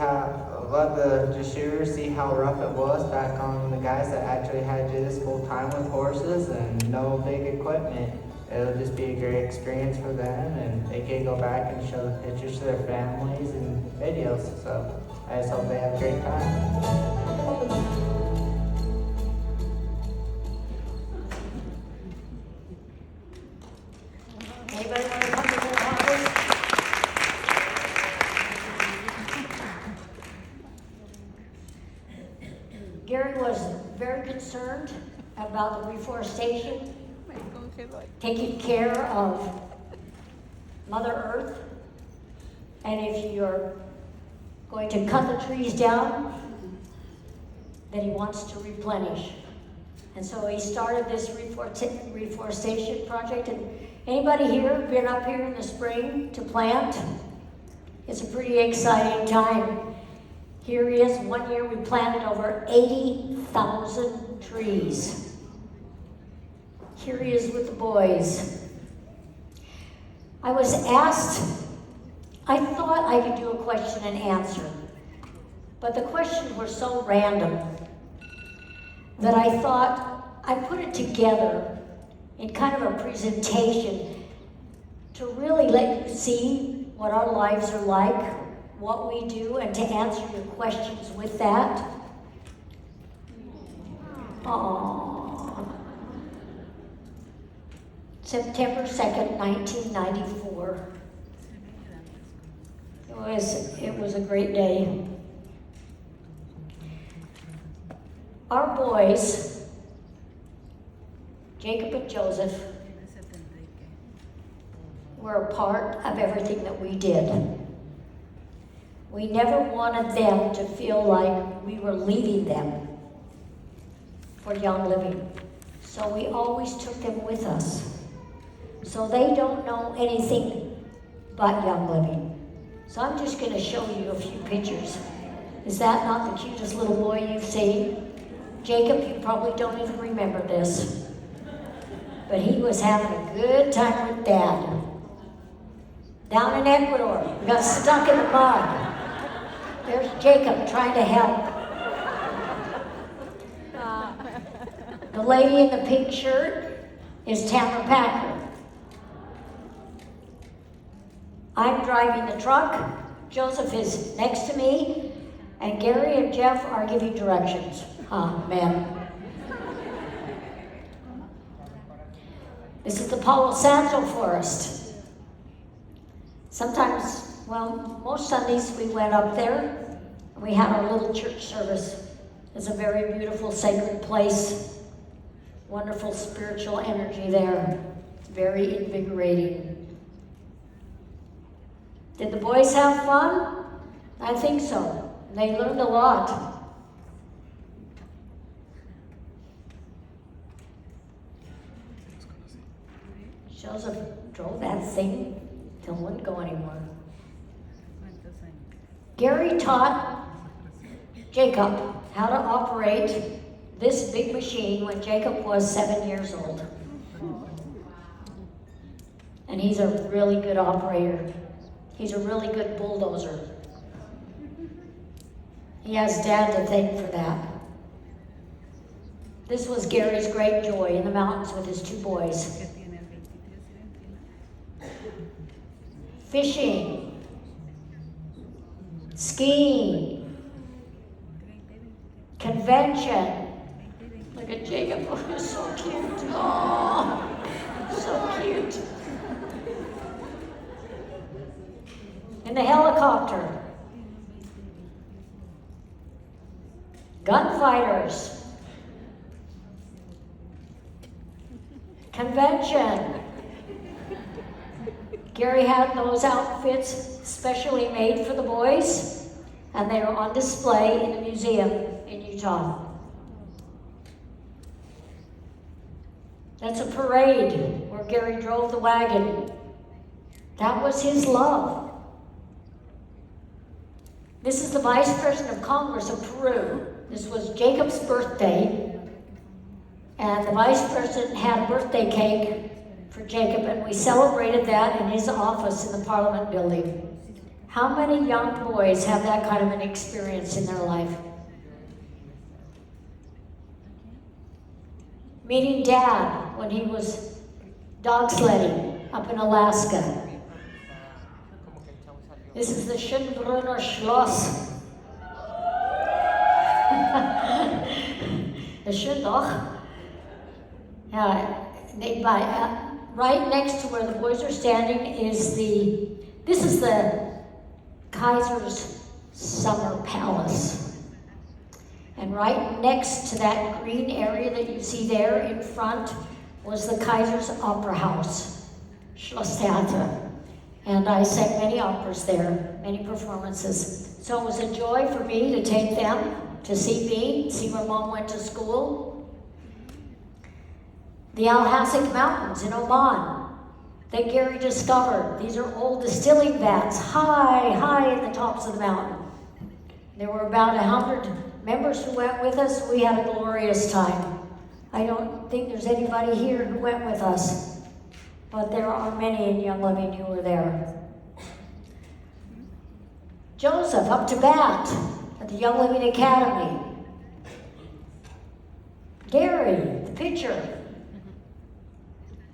let the shooters see how rough it was back on the guys that actually had to do this full time with horses and no big equipment. It'll just be a great experience for them, and they can go back and show the pictures to their families and videos. So I just hope they have a great time. Anybody want to come to the harvest? Gary was very concerned about the reforestation, taking care of Mother Earth, and if you're going to cut the trees down, that he wants to replenish. And so he started this reforestation project. And anybody here been up here in the spring to plant? It's a pretty exciting time. Here he is. One year we planted over 80,000 trees. Here he is with the boys. I was asked, I thought I could do a question and answer, but the questions were so random that I thought I put it together in kind of a presentation to really let you see what our lives are like, what we do, and to answer your questions with that. Aww. September 2nd, 1994. It was a great day. Our boys, Jacob and Joseph, were a part of everything that we did. We never wanted them to feel like we were leaving them for Young Living. So we always took them with us. So they don't know anything but Young Living. So I'm just going to show you a few pictures. Is that not the cutest little boy you've seen? Jacob, you probably don't even remember this, but he was having a good time with Dad. Down in Ecuador, we got stuck in the mud. There's Jacob trying to help. The lady in the pink shirt is Tamara Packer. I'm driving the truck. Joseph is next to me, and Gary and Jeff are giving directions. Man. This is the Palo Santo forest. Sometimes, well, most Sundays we went up there and we had our little church service. It's a very beautiful, sacred place. Wonderful spiritual energy there. Very invigorating. Did the boys have fun? I think so. They learned a lot. Joseph drove that thing till it wouldn't go anymore. Gary taught Jacob how to operate this big machine when Jacob was 7 years old. And he's a really good operator. He's a really good bulldozer. He has Dad to thank for that. This was Gary's great joy in the mountains with his 2 boys. Fishing, skiing, convention. Look at Jacob, oh, he's so cute. Oh, so cute. In the helicopter. Gunfighters. convention. Gary had those outfits specially made for the boys, and they are on display in the museum in Utah. That's a parade where Gary drove the wagon. That was his love. This is the Vice President of Congress of Peru. This was Jacob's birthday, and the Vice President had a birthday cake for Jacob, and we celebrated that in his office in the Parliament building. How many young boys have that kind of an experience in their life? Meeting Dad when he was dog sledding up in Alaska. This is the Schönbrunner Schloss. The schön doch. Right next to where the boys are standing is this is the Kaiser's Summer Palace. And right next to that green area that you see there in front was the Kaiser's Opera House, Schloss Theater. And I sang many operas there, many performances. So it was a joy for me to take them to see where Mom went to school. The Al-Hasik Mountains in Oman that Gary discovered. These are old distilling vats, high in the tops of the mountain. There were about 100 members who went with us. We had a glorious time. I don't think there's anybody here who went with us, but there are many in Young Living who were there. Joseph, up to bat at the Young Living Academy. Gary, the pitcher.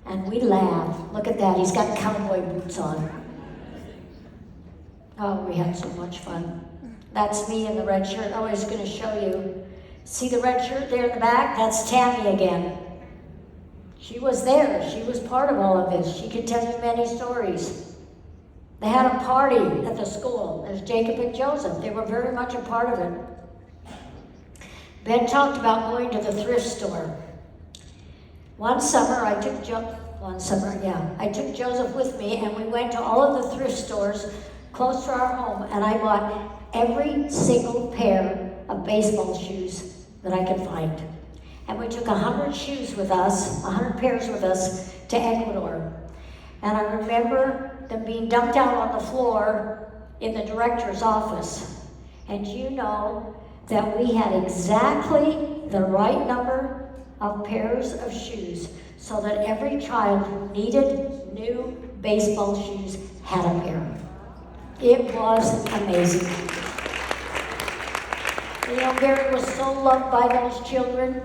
And we laugh. Look at that, he's got cowboy boots on. Oh, we had so much fun. That's me in the red shirt. I was going to show you. See the red shirt there in the back? That's Tammy again. She was there. She was part of all of this. She could tell you many stories. They had a party at the school. There's Jacob and Joseph. They were very much a part of it. Ben talked about going to the thrift store. One summer, I took Joseph with me, and we went to all of the thrift stores close to our home, and I bought every single pair of baseball shoes that I could find. And we took 100 shoes with us, 100 pairs with us to Ecuador. And I remember them being dumped out on the floor in the director's office. And you know that we had exactly the right number of pairs of shoes so that every child who needed new baseball shoes had a pair. It was amazing. You know, Gary was so loved by those children.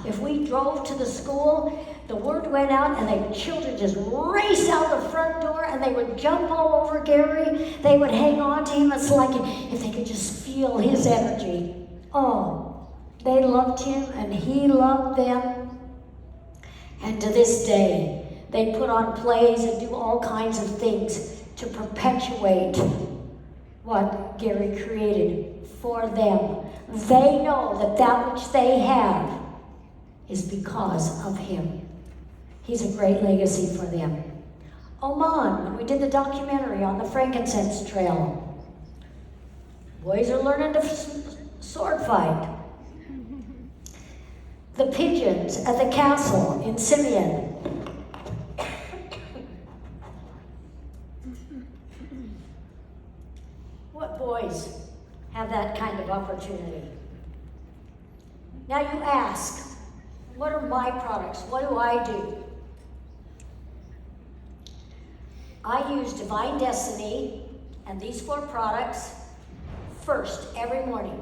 If we drove to the school, the word went out and the children just raced out the front door and they would jump all over Gary. They would hang on to him. It's like if they could just feel his energy. Oh, they loved him and he loved them. And to this day, they put on plays and do all kinds of things to perpetuate what Gary created for them. They know that that which they have is because of him. He's a great legacy for them. Oman, when we did the documentary on the Frankincense Trail, boys are learning to sword fight. The pigeons at the castle in Simeon. What boys have that kind of opportunity? Now you ask, what are my products? What do I do? I use Divine Destiny and these 4 products first every morning.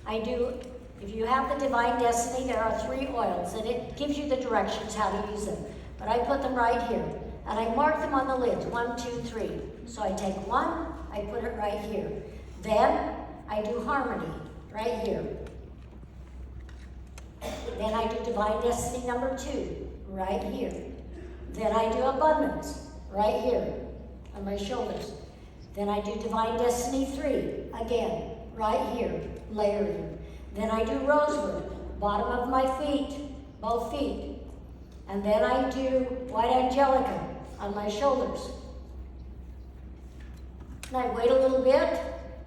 I do, if you have the Divine Destiny, there are 3 oils and it gives you the directions how to use them. But I put them right here and I mark them on the lids, 1, 2, 3. So I take 1, I put it right here. Then I do Harmony right here. Then I do Divine Destiny number 2 right here. Then I do Abundance right here on my shoulders. Then I do Divine Destiny 3 again right here, layering. Then I do Rosewood, bottom of my feet, both feet. And then I do white angelica on my shoulders. And I wait a little bit,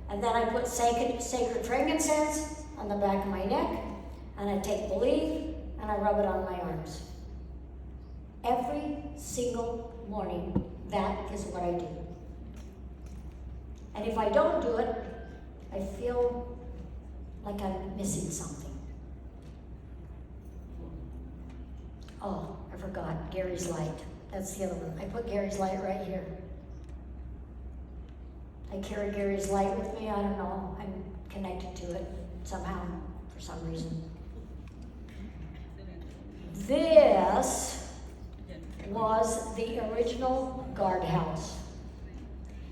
and then I put sacred frankincense on the back of my neck, and I take the leaf, and I rub it on my arms. Every single morning, that is what I do. And if I don't do it, I feel like I'm missing something. Oh, I forgot, Gary's light. That's the other one. I put Gary's light right here. I carry Gary's light with me. I don't know. I'm connected to it somehow, for some reason. This was the original guardhouse.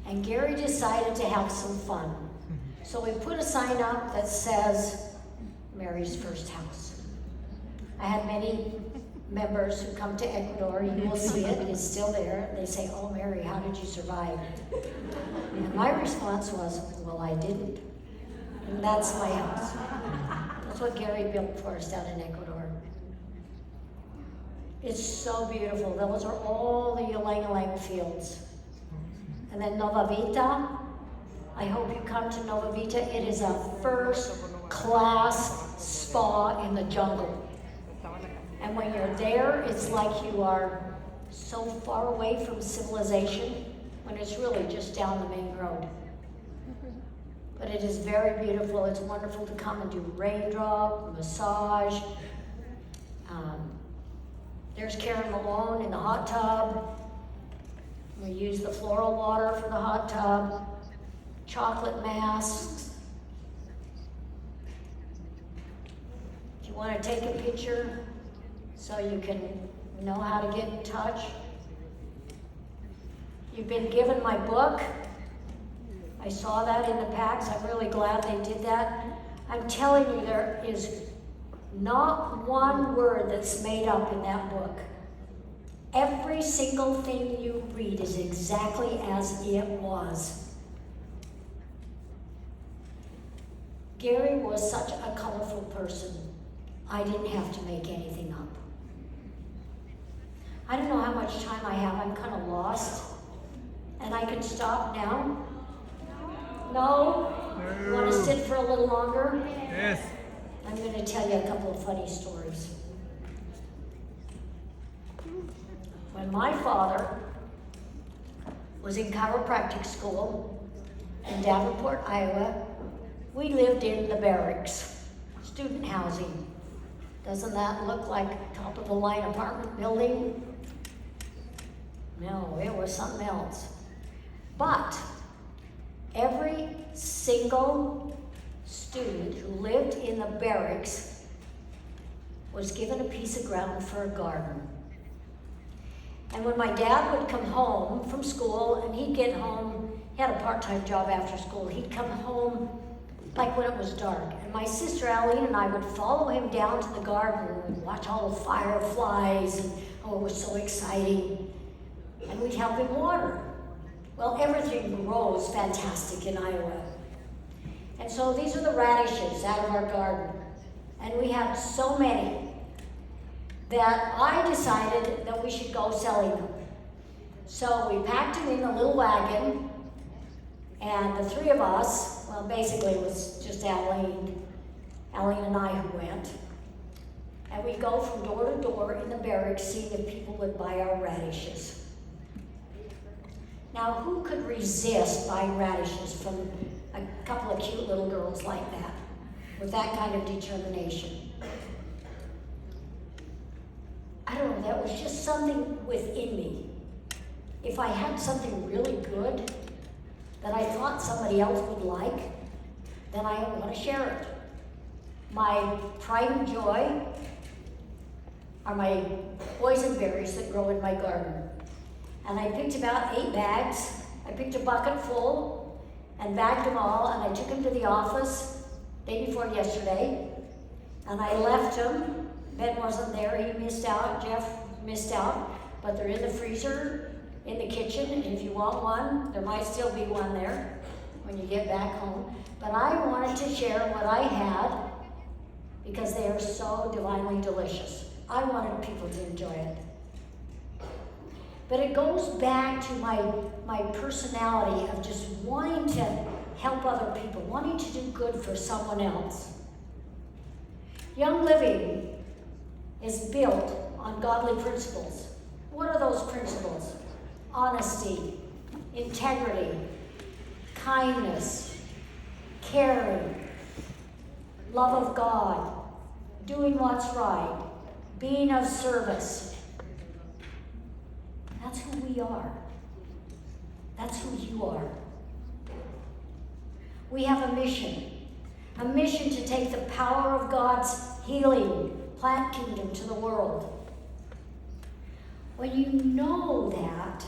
And Gary decided to have some fun. So we put a sign up that says, Mary's First House. I had many members who come to Ecuador, you will see it, it's still there. They say, oh Mary, how did you survive? And my response was, well, I didn't. And that's my house. That's what Gary built for us down in Ecuador. It's so beautiful. Those are all the ylang-ylang fields. And then Nova Vita, I hope you come to Nova Vita. It is a first-class spa in the jungle. And when you're there, it's like you are so far away from civilization when it's really just down the main road. But it is very beautiful. It's wonderful to come and do raindrop, massage. There's Karen Malone in the hot tub. We use the floral water for the hot tub. Chocolate masks. If you want to take a picture so you can know how to get in touch. You've been given my book. I saw that in the packs. I'm really glad they did that. I'm telling you, there is not one word that's made up in that book. Every single thing you read is exactly as it was. Gary was such a colorful person. I didn't have to make anything up. I don't know how much time I have. I'm kind of lost. And I can stop now? No? You want to sit for a little longer? Yes. I'm going to tell you a couple of funny stories. When my father was in chiropractic school in Davenport, Iowa, we lived in the barracks, student housing. Doesn't that look like top of the line apartment building? No, it was something else. But every single student who lived in the barracks was given a piece of ground for a garden. And when my dad would come home from school, and he'd get home, he had a part-time job after school, he'd come home like when it was dark. And my sister Aline and I would follow him down to the garden and watch all the fireflies, and oh, it was so exciting. And we'd help him water. Well, everything grows fantastic in Iowa. And so these are the radishes out of our garden. And we had so many that I decided that we should go selling them. So we packed them in a little wagon, and the three of us, well, basically it was just Aline and I who went. And we go from door to door in the barracks seeing if people would buy our radishes. Now, who could resist buying radishes from a couple of cute little girls like that, with that kind of determination? I don't know, that was just something within me. If I had something really good that I thought somebody else would like, then I want to share it. My pride and joy are my boysenberries that grow in my garden. And I picked about 8 bags. I picked a bucket full and bagged them all, and I took them to the office day before yesterday, and I left them. Ben wasn't there, he missed out, Jeff missed out, but they're in the freezer, in the kitchen, and if you want one, there might still be one there when you get back home. But I wanted to share what I had because they are so divinely delicious. I wanted people to enjoy it. But it goes back to my personality of just wanting to help other people, wanting to do good for someone else. Young Living is built on godly principles. What are those principles? Honesty, integrity, kindness, caring, love of God, doing what's right, being of service. That's who we are. That's who you are. We have a mission to take the power of God's healing plant kingdom to the world. When you know that,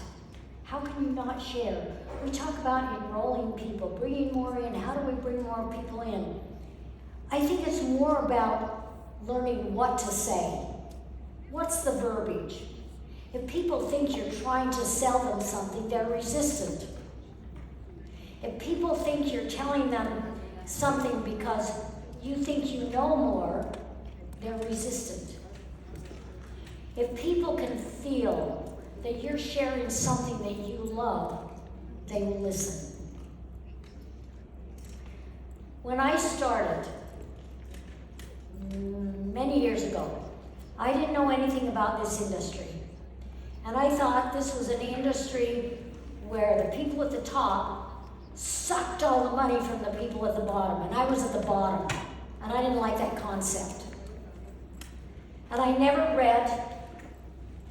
how can you not share? We talk about enrolling people, bringing more in. How do we bring more people in? I think it's more about learning what to say. What's the verbiage? If people think you're trying to sell them something, they're resistant. If people think you're telling them something because you think you know more, they're resistant. If people can feel that you're sharing something that you love, they will listen. When I started, many years ago, I didn't know anything about this industry. And I thought this was an industry where the people at the top sucked all the money from the people at the bottom, and I was at the bottom, and I didn't like that concept. And I never read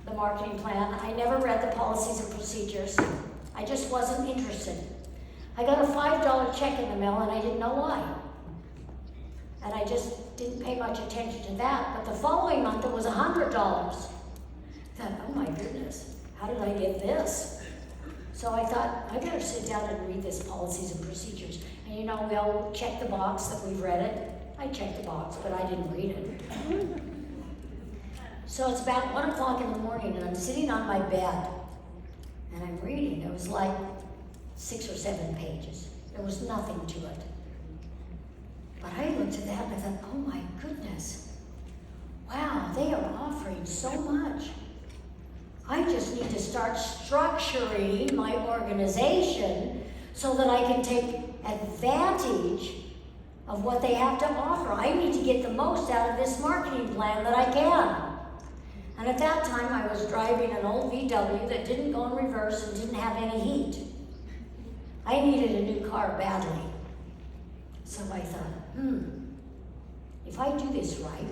the marketing plan. I never read the policies and procedures. I just wasn't interested. I got a $5 check in the mail, and I didn't know why. And I just didn't pay much attention to that. But the following month, it was $100. I thought, oh my goodness, how did I get this? So I thought, I better sit down and read this policies and procedures. And you know, we all check the box that we've read it. I checked the box, but I didn't read it. So it's about 1 o'clock in the morning, and I'm sitting on my bed, and I'm reading. It was like 6 or 7 pages. There was nothing to it. But I looked at that and I thought, oh my goodness, wow, they are offering so much. I just need to start structuring my organization so that I can take advantage of what they have to offer. I need to get the most out of this marketing plan that I can. And at that time, I was driving an old VW that didn't go in reverse and didn't have any heat. I needed a new car badly. So I thought, if I do this right,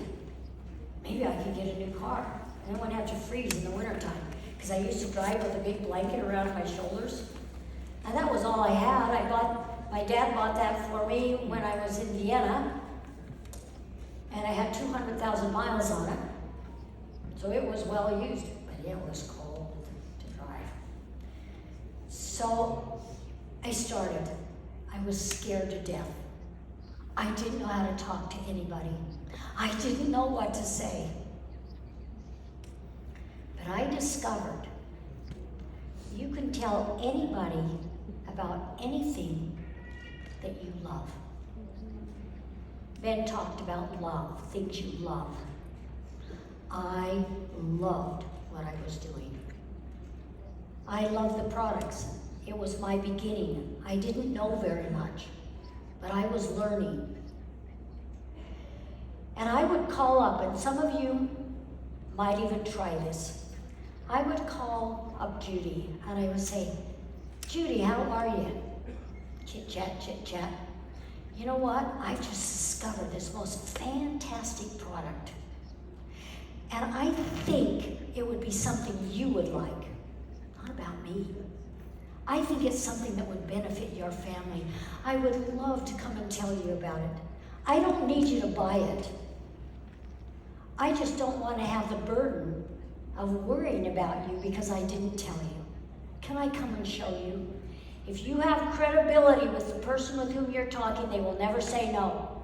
maybe I could get a new car. And I wouldn't have to freeze in the wintertime, because I used to drive with a big blanket around my shoulders. And that was all I had. My dad bought that for me when I was in Vienna, and I had 200,000 miles on it. So it was well used, but it was cold to drive. So I started. I was scared to death. I didn't know how to talk to anybody. I didn't know what to say. But I discovered you can tell anybody about anything that you love. Ben talked about love, things you love. I loved what I was doing. I loved the products. It was my beginning. I didn't know very much, but I was learning. And I would call up, and some of you might even try this. I would call up Judy, and I would say, Judy, how are you? Chit chat, chit chat. You know what? I just discovered this most fantastic product. And I think it would be something you would like, not about me. I think it's something that would benefit your family. I would love to come and tell you about it. I don't need you to buy it. I just don't want to have the burden of worrying about you because I didn't tell you. Can I come and show you? If you have credibility with the person with whom you're talking, they will never say no.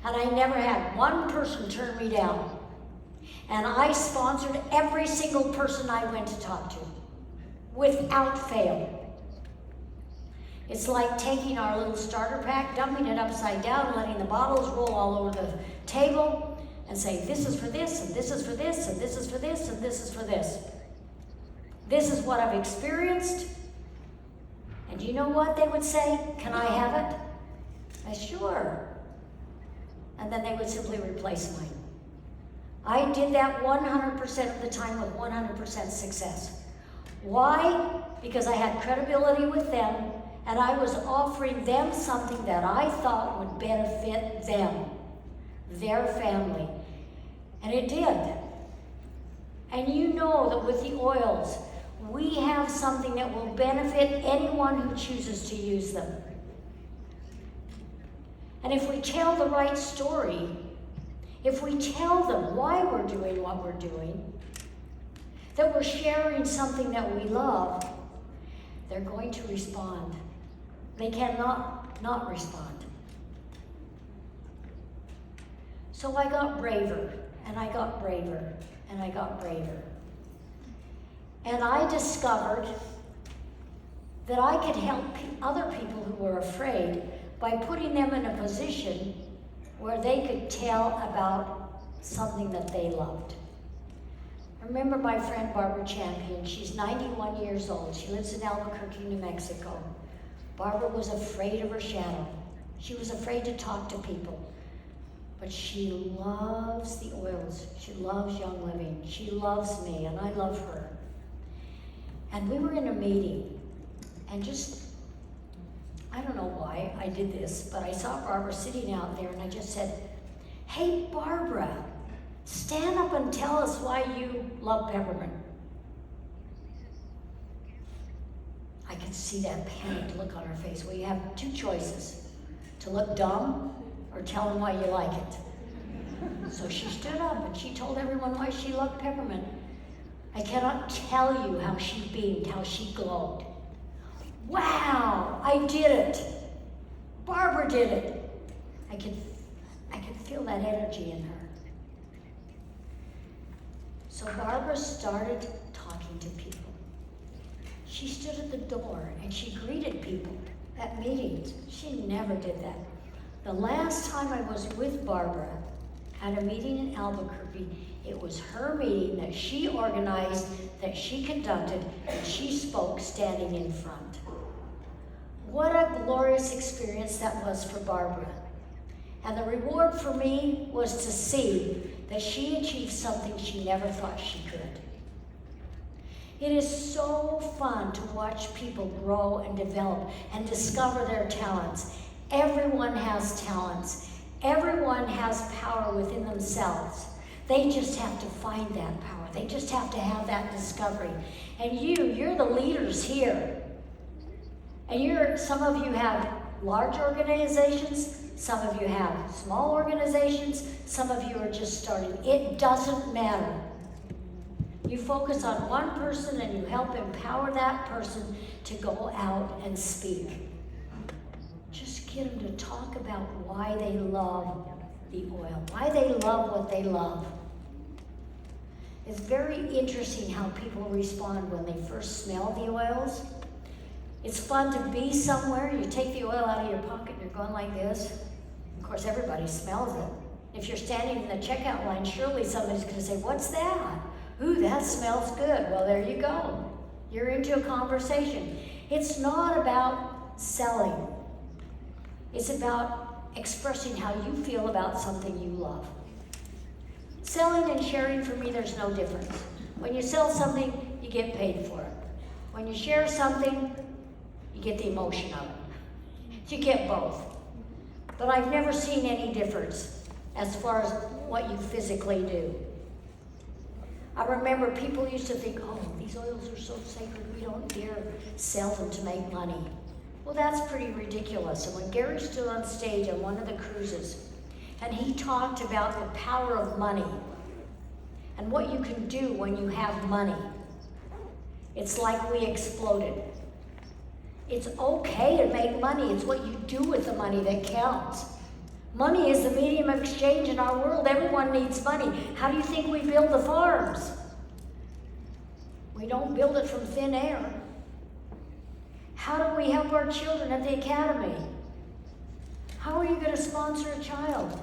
And I never had one person turn me down. And I sponsored every single person I went to talk to, without fail. It's like taking our little starter pack, dumping it upside down, letting the bottles roll all over the table, and say, this is for this, and this is for this, and this is for this, and this is for this. This is what I've experienced. And you know what they would say? Can I have it? I said, sure. And then they would simply replace mine. I did that 100% of the time with 100% success. Why? Because I had credibility with them, and I was offering them something that I thought would benefit them, their family. And it did. And you know that with the oils, we have something that will benefit anyone who chooses to use them. And if we tell the right story, if we tell them why we're doing what we're doing, that we're sharing something that we love, they're going to respond. They cannot not respond. So I got braver, and I got braver, and I got braver. And I discovered that I could help other people who were afraid by putting them in a position where they could tell about something that they loved. I remember my friend Barbara Champion. She's 91 years old. She lives in Albuquerque, New Mexico. Barbara was afraid of her shadow. She was afraid to talk to people. But she loves the oils. She loves Young Living. She loves me, and I love her. And we were in a meeting, and I don't know why I did this, but I saw Barbara sitting out there, and I just said, hey, Barbara, stand up and tell us why you love peppermint. I could see that panicked look on her face. Well, you have two choices, to look dumb or tell them why you like it. So she stood up and she told everyone why she loved peppermint. I cannot tell you how she beamed, how she glowed. Wow, I did it. Barbara did it. I could feel that energy in her. So Barbara started talking to people. She stood at the door and she greeted people at meetings. She never did that. The last time I was with Barbara at a meeting in Albuquerque, it was her meeting that she organized, that she conducted, and she spoke standing in front. What a glorious experience that was for Barbara. And the reward for me was to see that she achieved something she never thought she could. It is so fun to watch people grow and develop and discover their talents. Everyone has talents. Everyone has power within themselves. They just have to find that power. They just have to have that discovery. And you're the leaders here. And some of you have large organizations, some of you have small organizations, some of you are just starting. It doesn't matter. You focus on one person and you help empower that person to go out and speak. Just get them to talk about why they love the oil, why they love what they love. It's very interesting how people respond when they first smell the oils. It's fun to be somewhere, you take the oil out of your pocket and you're going like this. Of course, everybody smells it. If you're standing in the checkout line, surely somebody's going to say, what's that? Ooh, that smells good. Well, there you go. You're into a conversation. It's not about selling. It's about expressing how you feel about something you love. Selling and sharing, for me, there's no difference. When you sell something, you get paid for it. When you share something, you get the emotion of it. You get both. But I've never seen any difference as far as what you physically do. I remember people used to think, oh, these oils are so sacred, we don't dare sell them to make money. Well, that's pretty ridiculous. And when Gary stood on stage on one of the cruises, and he talked about the power of money and what you can do when you have money, it's like we exploded. It's okay to make money. It's what you do with the money that counts. Money is the medium of exchange in our world. Everyone needs money. How do you think we build the farms? We don't build it from thin air. How do we help our children at the academy? How are you going to sponsor a child?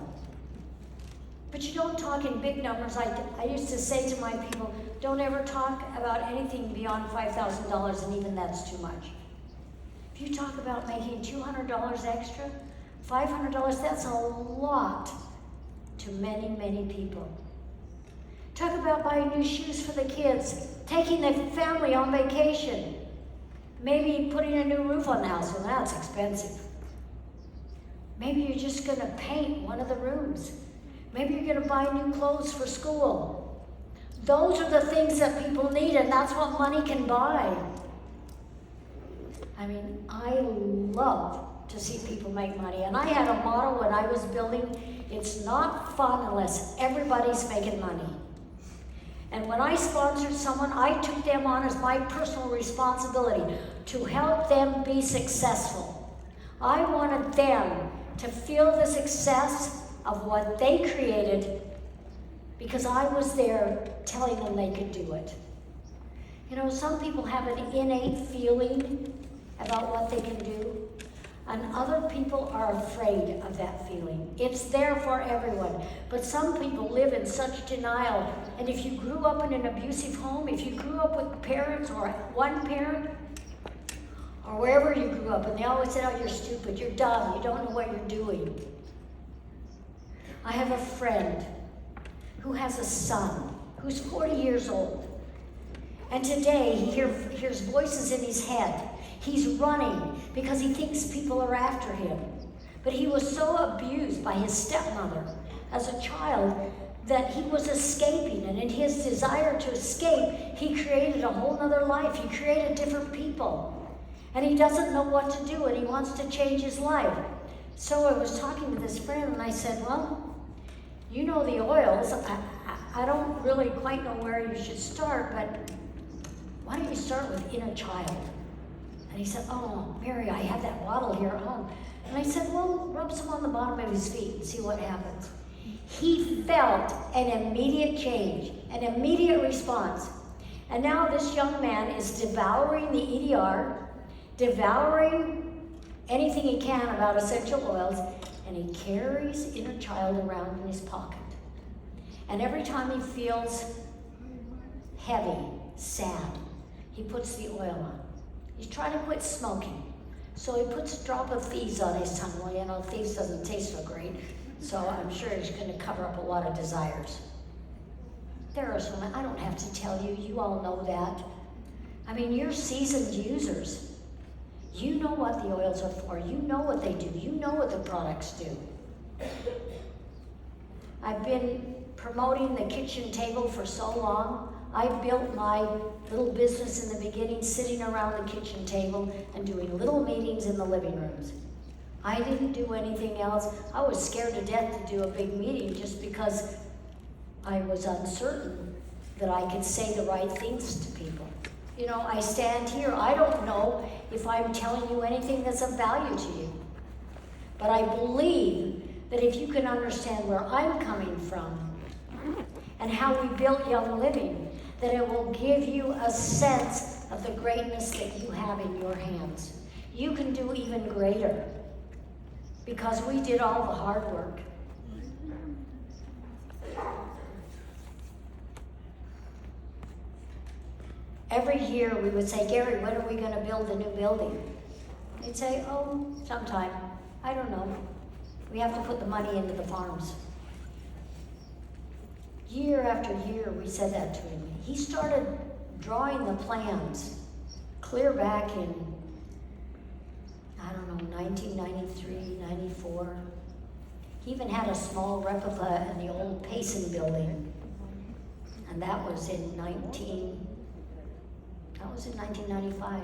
But you don't talk in big numbers. I used to say to my people, don't ever talk about anything beyond $5,000, and even that's too much. If you talk about making $200 extra, $500, that's a lot to many, many people. Talk about buying new shoes for the kids, taking the family on vacation, maybe putting a new roof on the house. Well, that's expensive. Maybe you're just going to paint one of the rooms. Maybe you're going to buy new clothes for school. Those are the things that people need, and that's what money can buy. I mean, I love to see people make money. And I had a motto when I was building, it's not fun unless everybody's making money. And when I sponsored someone, I took them on as my personal responsibility to help them be successful. I wanted them to feel the success of what they created because I was there telling them they could do it. You know, some people have an innate feeling about what they can do, and other people are afraid of that feeling. It's there for everyone, but some people live in such denial. And if you grew up in an abusive home, if you grew up with parents or one parent, or wherever you grew up, and they always said, oh, you're stupid, you're dumb, you don't know what you're doing. I have a friend who has a son who's 40 years old. And today he hears voices in his head. He's running because he thinks people are after him. But he was so abused by his stepmother as a child that he was escaping. And in his desire to escape, he created a whole other life. He created different people. And he doesn't know what to do, and he wants to change his life. So I was talking with this friend, and I said, well, you know the oils. I don't really quite know where you should start, but why don't you start with inner child? And he said, oh, Mary, I have that bottle here at home. And I said, well, rub some on the bottom of his feet and see what happens. He felt an immediate change, an immediate response. And now this young man is devouring the EDR, devouring anything he can about essential oils, and he carries inner child around in his pocket. And every time he feels heavy, sad, he puts the oil on. He's trying to quit smoking. So he puts a drop of thieves on his tongue. Well, you know, thieves doesn't taste so great. So I'm sure he's going to cover up a lot of desires. There are some, I don't have to tell you, you all know that. I mean, you're seasoned users. You know what the oils are for. You know what they do. You know what the products do. I've been promoting the kitchen table for so long. I built my little business in the beginning sitting around the kitchen table and doing little meetings in the living rooms. I didn't do anything else. I was scared to death to do a big meeting just because I was uncertain that I could say the right things to people. You know, I stand here, I don't know if I'm telling you anything that's of value to you. But I believe that if you can understand where I'm coming from and how we built Young Living, that it will give you a sense of the greatness that you have in your hands. You can do even greater because we did all the hard work. Every year we would say, Gary, when are we going to build a new building? They'd say, oh, sometime. I don't know. We have to put the money into the farms. Year after year we said that to him. He started drawing the plans clear back in, I don't know, 1993, 94. He even had a small replica in the old Payson building. And that was in 1995.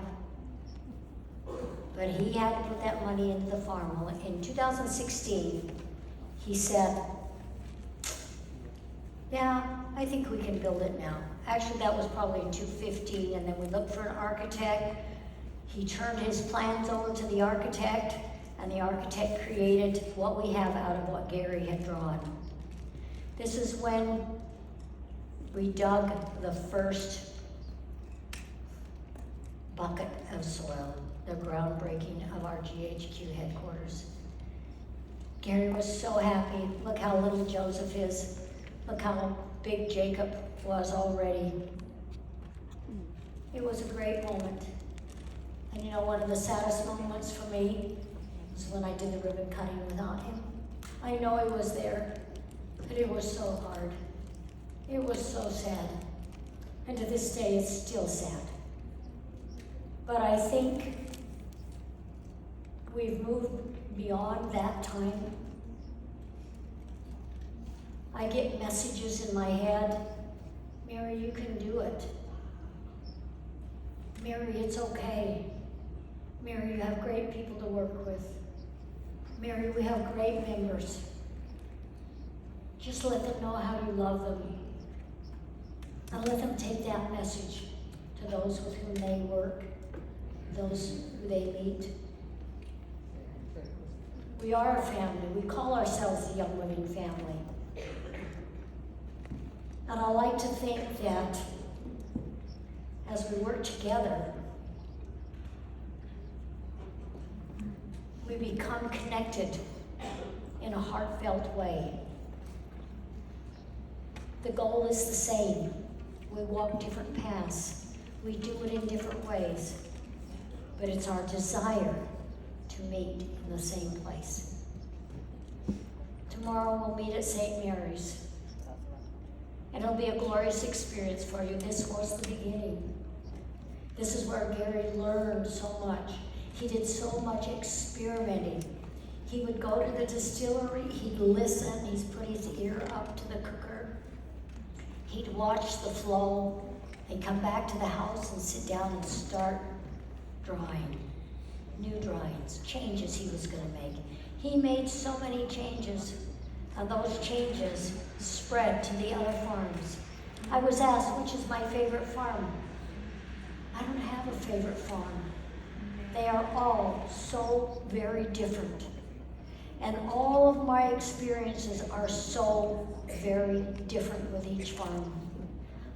But he had to put that money into the farm. Well, in 2016, he said, yeah, I think we can build it now. Actually, that was probably in 2015, and then we looked for an architect. He turned his plans over to the architect, and the architect created what we have out of what Gary had drawn. This is when we dug the first bucket of soil, the groundbreaking of our GHQ headquarters. Gary was so happy. Look how little Joseph is. Look how big Jacob was already. It was a great moment. And you know, one of the saddest moments for me was when I did the ribbon cutting without him. I know he was there, but it was so hard. It was so sad. And to this day, it's still sad. But I think we've moved beyond that time. I get messages in my head, Mary, you can do it. Mary, it's okay. Mary, you have great people to work with. Mary, we have great members. Just let them know how you love them. And let them take that message to those with whom they work, those who they meet. We are a family. We call ourselves the Young Living family. And I like to think that as we work together, we become connected in a heartfelt way. The goal is the same. We walk different paths. We do it in different ways. But it's our desire to meet in the same place. Tomorrow we'll meet at St. Mary's. And it'll be a glorious experience for you. This was the beginning. This is where Gary learned so much. He did so much experimenting. He would go to the distillery, he'd listen, he'd put his ear up to the cooker. He'd watch the flow. He'd come back to the house and sit down and start drawing. New drawings, changes he was going to make. He made so many changes, and those changes spread to the other farms. I was asked, which is my favorite farm? I don't have a favorite farm. They are all so very different. And all of my experiences are so very different with each farm.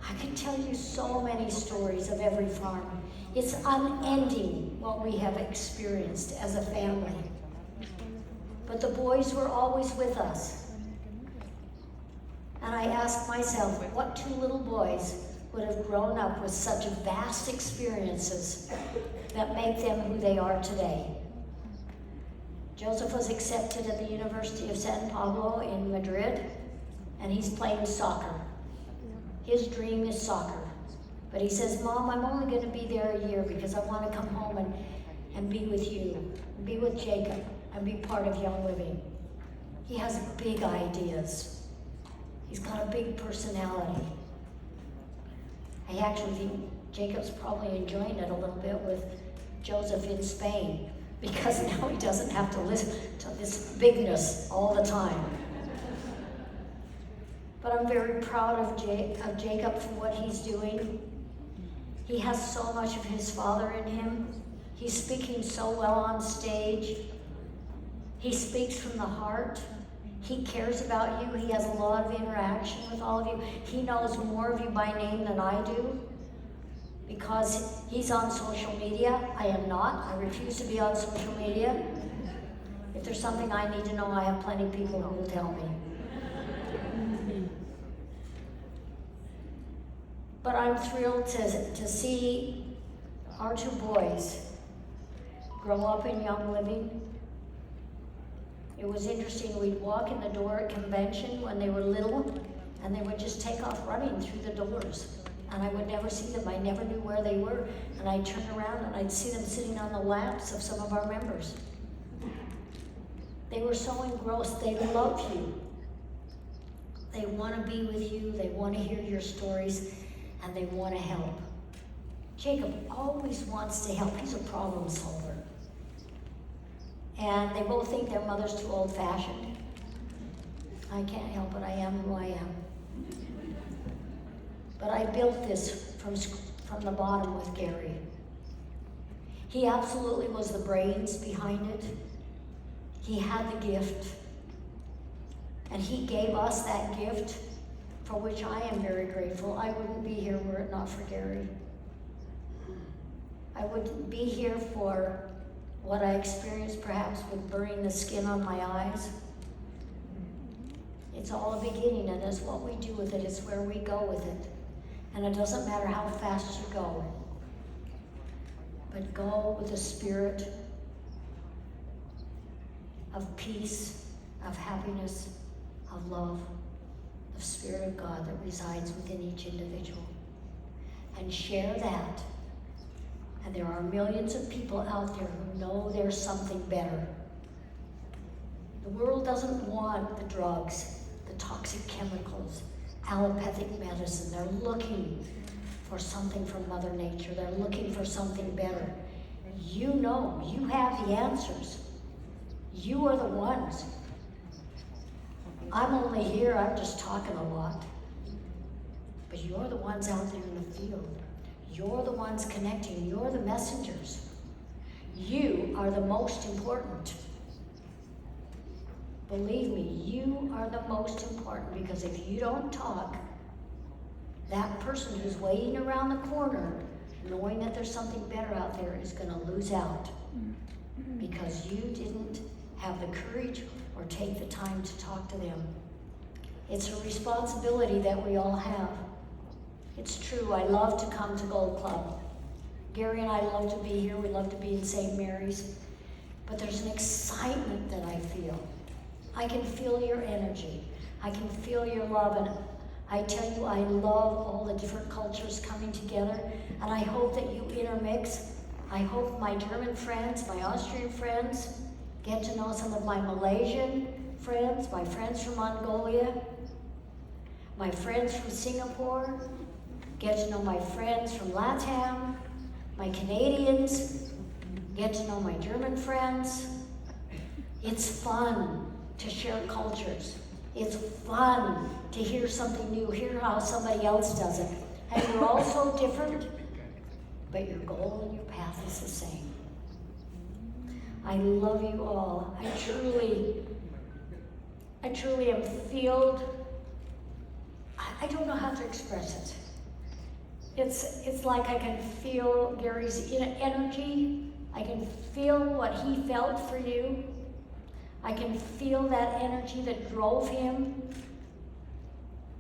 I can tell you so many stories of every farm. It's unending what we have experienced as a family. But the boys were always with us. And I asked myself, what two little boys would have grown up with such vast experiences that make them who they are today? Joseph was accepted at the University of San Pablo in Madrid, and he's playing soccer. His dream is soccer. But he says, Mom, I'm only going to be there a year because I want to come home and be with you, and be with Jacob, and be part of Young Living. He has big ideas. He's got a big personality. I actually think Jacob's probably enjoying it a little bit with Joseph in Spain, because now he doesn't have to listen to this bigness all the time. But I'm very proud of Jacob for what he's doing. He has so much of his father in him. He's speaking so well on stage. He speaks from the heart. He cares about you. He has a lot of interaction with all of you. He knows more of you by name than I do, because he's on social media. I am not. I refuse to be on social media. If there's something I need to know, I have plenty of people who will tell me. But I'm thrilled to see our two boys grow up in Young Living. It was interesting, we'd walk in the door at convention when they were little, and they would just take off running through the doors. And I would never see them. I never knew where they were. And I'd turn around and I'd see them sitting on the laps of some of our members. They were so engrossed. They love you. They want to be with you. They want to hear your stories, and they want to help. Jacob always wants to help. He's a problem solver. And they both think their mother's too old-fashioned. I can't help it. I am who I am. But I built this from the bottom with Gary. He absolutely was the brains behind it. He had the gift. And he gave us that gift, for which I am very grateful. I wouldn't be here were it not for Gary. I wouldn't be here for what I experienced perhaps with burning the skin on my eyes. It's all a beginning, and it's what we do with it. It's where we go with it. And it doesn't matter how fast you go. But go with a spirit of peace, of happiness, of love, the Spirit of God that resides within each individual. And share that. And there are millions of people out there who know there's something better. The world doesn't want the drugs, the toxic chemicals, allopathic medicine. They're looking for something from Mother Nature. They're looking for something better. You know, you have the answers. You are the ones. I'm only here, I'm just talking a lot. But you're the ones out there in the field. You're the ones connecting. You're the messengers. You are the most important. Believe me, you are the most important, because if you don't talk, that person who's waiting around the corner, knowing that there's something better out there, is going to lose out because you didn't have the courage or take the time to talk to them. It's a responsibility that we all have. It's true, I love to come to Gold Club. Gary and I love to be here. We love to be in St. Mary's. But there's an excitement that I feel. I can feel your energy. I can feel your love. And I tell you, I love all the different cultures coming together. And I hope that you intermix. I hope my German friends, my Austrian friends, get to know some of my Malaysian friends, my friends from Mongolia, my friends from Singapore, get to know my friends from LATAM, my Canadians, get to know my German friends. It's fun to share cultures. It's fun to hear something new, hear how somebody else does it. And we're all so different, but your goal and your path is the same. I love you all. I truly am filled. I don't know how to express it. It's like I can feel Gary's energy. I can feel what he felt for you. I can feel that energy that drove him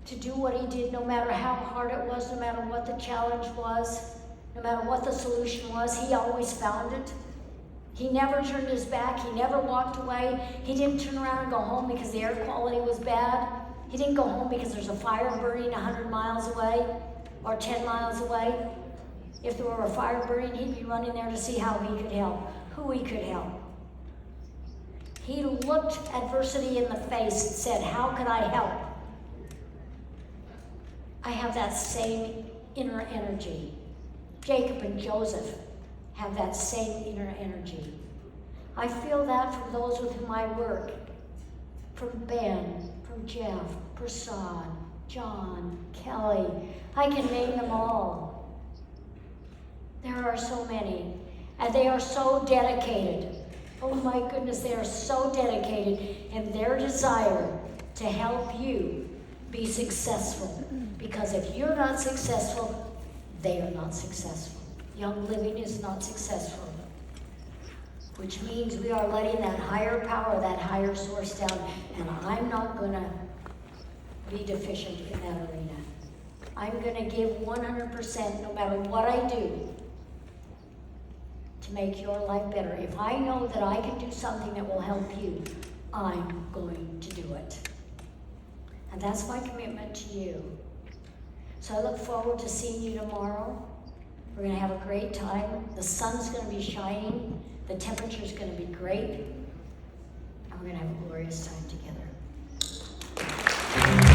to do what he did, no matter how hard it was, no matter what the challenge was, no matter what the solution was. He always found it. He never turned his back. He never walked away. He didn't turn around and go home because the air quality was bad. He didn't go home because there's a fire burning 100 miles away or 10 miles away. If there were a fire burning, he'd be running there to see how he could help, who he could help. He looked adversity in the face and said, how can I help? I have that same inner energy. Jacob and Joseph have that same inner energy. I feel that from those with whom I work, from Ben, from Jeff, Prasad, John, Kelly. I can name them all. There are so many, and they are so dedicated. Oh my goodness, they are so dedicated in their desire to help you be successful. Because if you're not successful, they are not successful. Young Living is not successful. Which means we are letting that higher power, that higher source down. And I'm not going to be deficient in that arena. I'm going to give 100% no matter what I do to make your life better. If I know that I can do something that will help you, I'm going to do it. And that's my commitment to you. So I look forward to seeing you tomorrow. We're going to have a great time. The sun's going to be shining. The temperature's going to be great. And we're going to have a glorious time together.